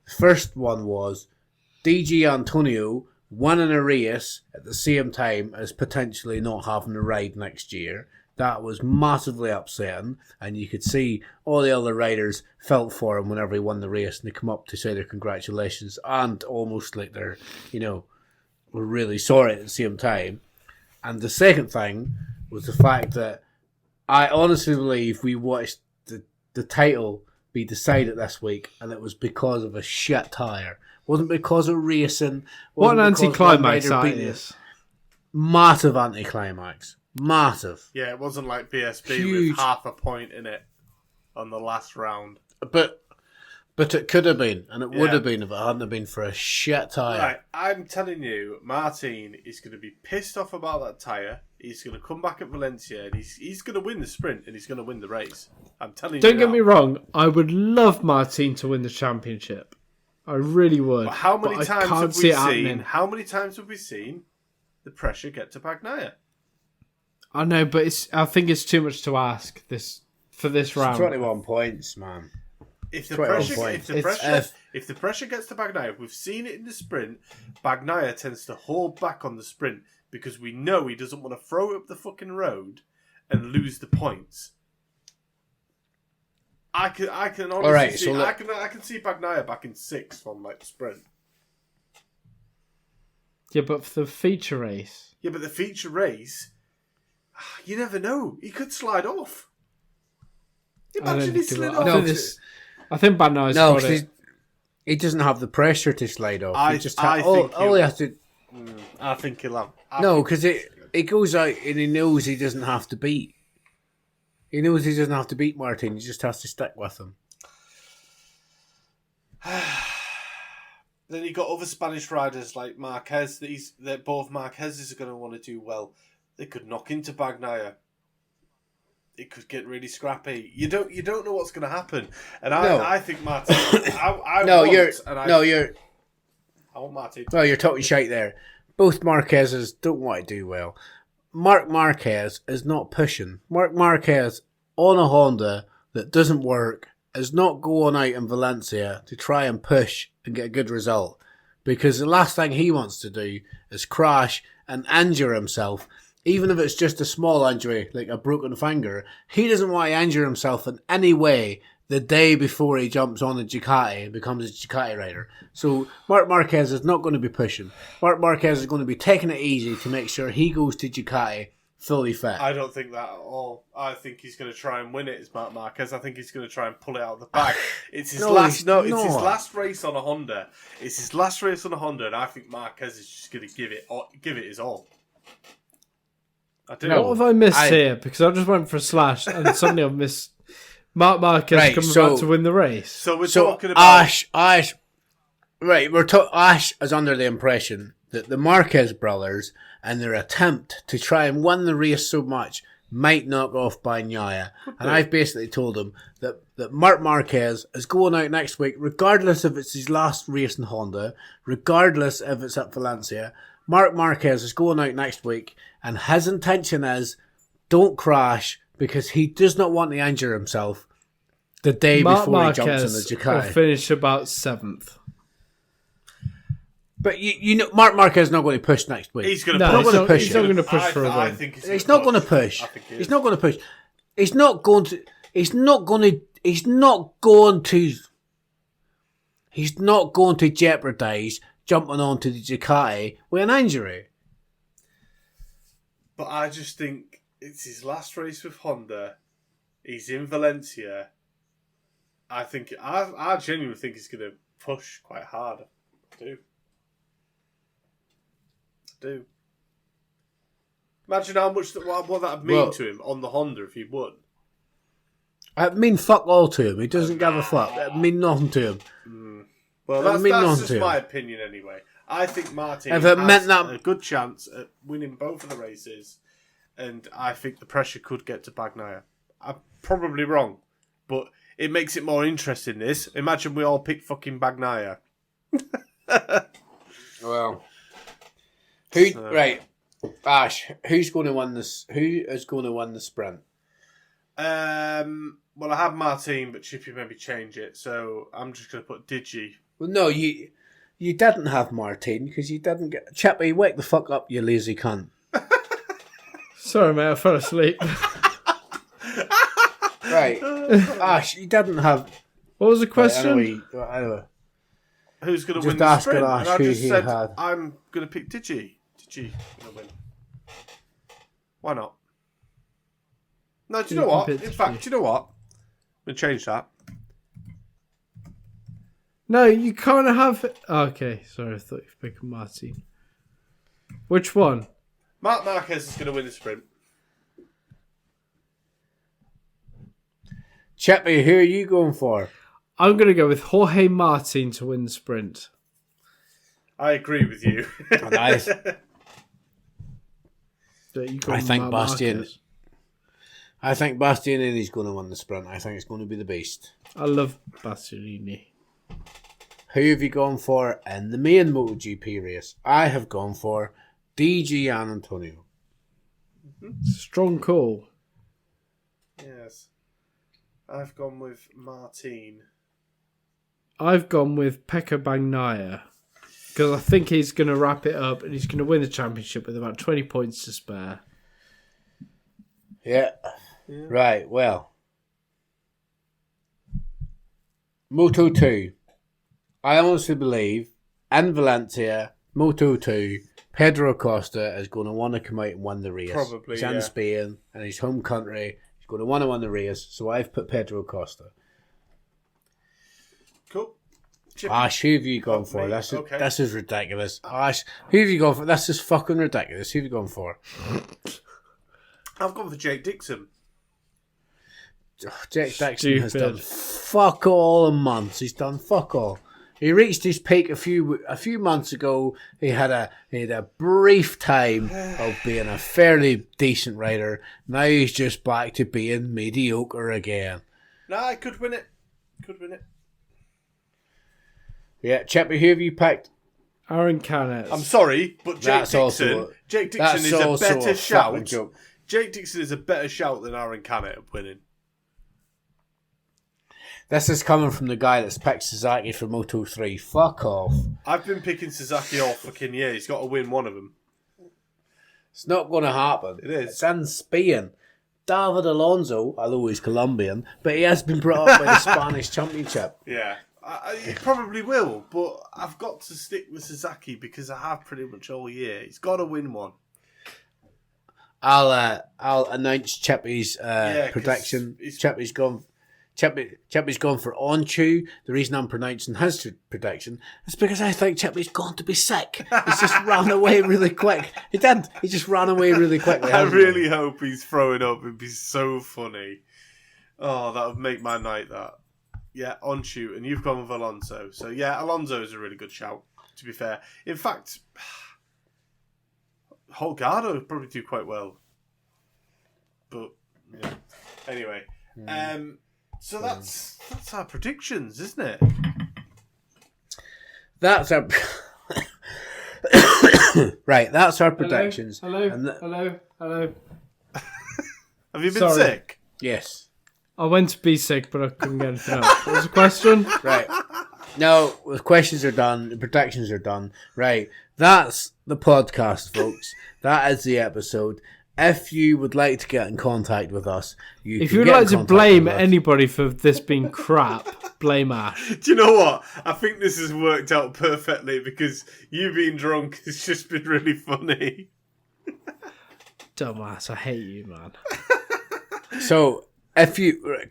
The first one was DG Antonio winning a race at the same time as potentially not having a ride next year. That was massively upsetting, and you could see all the other riders felt for him whenever he won the race, and they come up to say their congratulations, and almost like they're, were really sorry at the same time. And the second thing was the fact that I honestly believe we watched the title be decided this week, and it was because of a shit tyre. Wasn't because of racing. What an Wasn't because anticlimax one that rider beat is. Massive anticlimax. Massive. Yeah, it wasn't like BSB Huge. with half a point in it on the last round. But it could have been, and it would Yeah. have been if it hadn't have been for a shit tyre. Right, I'm telling you, Martin is going to be pissed off about that tyre. He's going to come back at Valencia, and he's going to win the sprint, and he's going to win the race. I'm telling you. Don't get now. me wrong, I would love Martin to win the championship. I really would. But how many but I times can't have see we it happening. seen? How many times have we seen the pressure get to Bagnaia? I know, but I think it's too much to ask for this round. 21 points, man. If the 21 pressure, points. if the pressure gets to Bagnaia, we've seen it in the sprint. Bagnaia tends to hold back on the sprint because we know he doesn't want to throw it up the fucking road and lose the points. I can honestly All right, see. so look- I can see Bagnaia back in 6th on like the sprint. Yeah, but for the feature race. Yeah, but the feature race, you never know. He could slide off. Imagine he slid off. I think Banai's No, got it. he doesn't have the pressure to slide off. I He think all he has to. I think he'll have. No, because it goes out and he knows he doesn't have to beat. He knows he doesn't have to beat Martin. He just has to stick with him. Then you got other Spanish riders like Marquez. That both Marquezes are going to want to do well. They could knock into Bagnaia. It could get really scrappy. You don't know what's going to happen. And I think Martin. I want Martin. No, you're talking shite there. Both Marquezes don't want to do well. Marc Marquez is not pushing. Marc Marquez on a Honda that doesn't work is not going out in Valencia to try and push and get a good result, because the last thing he wants to do is crash and injure himself, even if it's just a small injury like a broken finger. He doesn't want to injure himself in any way the day before he jumps on a Ducati and becomes a Ducati rider. So Marc Marquez is not going to be pushing. Marc Marquez is going to be taking it easy to make sure he goes to Ducati fully fit. I don't think that at all. I think he's going to try and win it as Marc Marquez. I think he's going to try and pull it out of the bag. It's his It's his last race on a Honda. It's his last race on a Honda, and I think Marquez is just going to give it his all. I do. What have I missed here? Because I just went for a slash, and suddenly I've missed Marc Marquez coming back to win the race. So we're talking about Ash. Right, Ash is under the impression that the Marquez brothers and their attempt to try and win the race so much might knock off Bagnaia. And I've basically told him that Marc Marquez is going out next week, regardless if it's his last race in Honda, regardless if it's at Valencia. Marc Marquez is going out next week, and his intention is don't crash, because he does not want to injure himself the day before he jumps in the Ducati. Will finish about 7th. But you know, Marc Marquez is not going to push next week. He's going to push. He's not going to push for a win. He's not going to push. He's not going to push. He's not going to. He's not going to. He's not going to. He's not going to jeopardise jumping onto the Ducati with an injury. But I just think it's his last race with Honda. He's in Valencia. I genuinely think he's going to push quite hard. I do. Imagine how much what that would mean to him on the Honda if he won. It mean fuck all to him. He doesn't give a fuck. It mean nothing to him. Well, that's just my opinion anyway. I think Martin has a good chance at winning both of the races, and I think the pressure could get to Bagnaia. I'm probably wrong, but it makes it more interesting, this. Imagine we all pick fucking Bagnaia. Well... Right, Ash, who's going to win this? Who is going to win the sprint? Well, I have Martin, but Chippy maybe change it, so I'm just going to put Digi. Well, no, you didn't have Martin, because you didn't get... Chippy, wake the fuck up, you lazy cunt. Sorry, mate, I fell asleep. Right, Ash, you didn't have... What was the question? Anyway. who's going to Just win the ask sprint. Ash And I who just he said, had. I'm going to pick Digi. Digi going to win. Why not? No, do you know what? In fact, do you know what? I'm going to change that. No, you can't have... Okay, sorry, I thought you were picking Martin. Which one? Marc Marquez is going to win the sprint. Chippy, who are you going for? I'm going to go with Jorge Martin to win the sprint. I agree with you. Nice. I think Bastianini's going to win the sprint. I think it's going to be the beast. I love Bastianini. Who have you gone for in the main MotoGP race? I have gone for DG and Antonio. Strong call. Yes. I've gone with Martin. I've gone with Pekka Bagnaia because I think he's going to wrap it up and he's going to win the championship with about 20 points to spare. Yeah. Right, well. Moto 2. I honestly believe in Valencia, Moto 2, Pedro Acosta is going to want to come out and win the race. Probably, He's in Spain, in his home country. He's going to want to win the race, so I've put Pedro Acosta. Cool. Chippy. Ash, who have you gone for? This is ridiculous. Ash, who have you gone for? This is fucking ridiculous. Who have you gone for? I've gone for Jake Dixon. Jake Dixon has done fuck all in months. He's done fuck all. He reached his peak a few months ago. He had a brief time of being a fairly decent rider. Now he's just back to being mediocre again. Nah, I could win it. Yeah, Chippy, who have you picked? Aaron Canet. I'm sorry, but Jake Dixon is a better shout. Joke. Jake Dixon is a better shout than Aaron Canet at winning. This is coming from the guy that's picked Sasaki for Moto 3. Fuck off. I've been picking Sasaki all fucking year. He's got to win one of them. It's not going to happen. It is. It's in Spain. David Alonso, although he's Colombian, but he has been brought up by the Spanish Championship. Yeah. He probably will, but I've got to stick with Sasaki because I have pretty much all year. He's got to win one. I'll announce Chippy's prediction. Chippy's gone for Onchu. The reason I'm pronouncing his prediction is because I think Chippy's going to be sick. He's just ran away really quick. He did. He just ran away really quickly. I really hope he's throwing up. It'd be so funny. Oh, that would make my night, that. Yeah, Onchu. And you've gone with Alonso. So, yeah, Alonso is a really good shout, to be fair. In fact, Holgado would probably do quite well. But, yeah. Anyway. So that's our predictions, isn't it? That's our right. That's our predictions. Hello. Have you been sick? Yes. I went to be sick, but I couldn't get anything else. What was the question? Right. No, the questions are done. The predictions are done. Right. That's the podcast, folks. That is the episode. If you would like to get in contact with us, if you would like to blame anybody for this being crap, blame Ash. Do you know what? I think this has worked out perfectly because you being drunk has just been really funny. Dumbass, I hate you, man. So,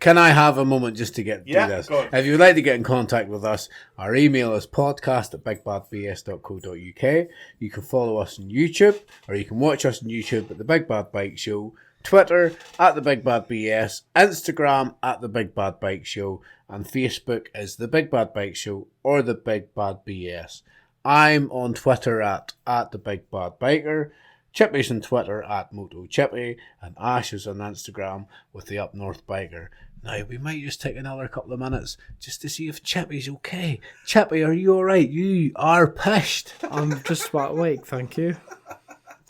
can I have a moment just to get through this? If you would like to get in contact with us, our email is podcast@bigbadbs.co.uk. You can follow us on YouTube, or you can watch us on YouTube at The Big Bad Bike Show, Twitter @The Big Bad BS, Instagram @The Big Bad Bike Show, and Facebook is The Big Bad Bike Show or The Big Bad BS. I'm on Twitter at The Big Bad Biker. Chippy's on Twitter @MotoChippy, and Ash is on Instagram with the Up North Biker. Now, we might just take another couple of minutes just to see if Chippy's okay. Chippy, are you alright? You are pissed. I'm just about awake, thank you.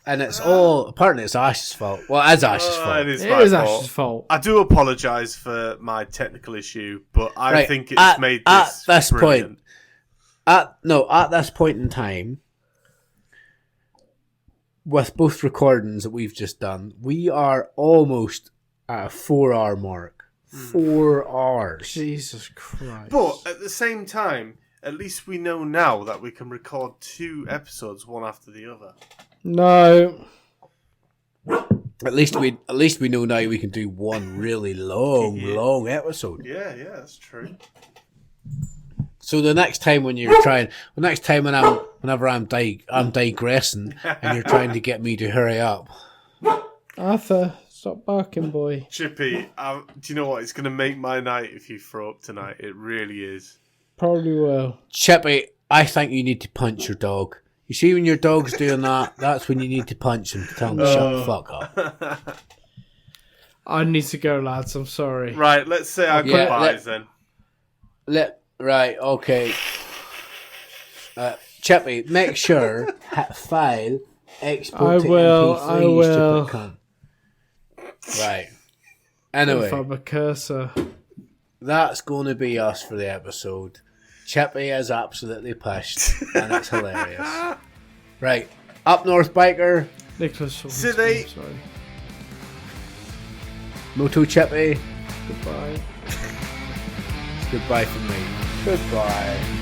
And apparently it's Ash's fault. Well, it is Ash's fault. It is Ash's fault. I do apologise for my technical issue, but I think it's made this brilliant. At this point in time, with both recordings that we've just done, we are almost at a 4-hour mark. 4 hours. Jesus Christ. But at the same time, at least we know now that we can record 2 episodes one after the other. No. At least we know now we can do one really long episode. Yeah, that's true. So the next time whenever I'm digressing and you're trying to get me to hurry up. Arthur, stop barking, boy. Chippy, do you know what? It's going to make my night if you throw up tonight. It really is. Probably will. Chippy, I think you need to punch your dog. You see when your dog's doing that, that's when you need to punch him to tell him to shut the fuck up. I need to go, lads. I'm sorry. Right, let's say our goodbyes then. Right, okay. Chippy, make sure file export. I will. Right. Anyway, If I'm a cursor. that's going to be us for the episode. Chippy is absolutely pissed, and it's hilarious. Right, up north biker. Nicholas. City. Sorry. Moto Chippy. Goodbye. Goodbye from me. Goodbye.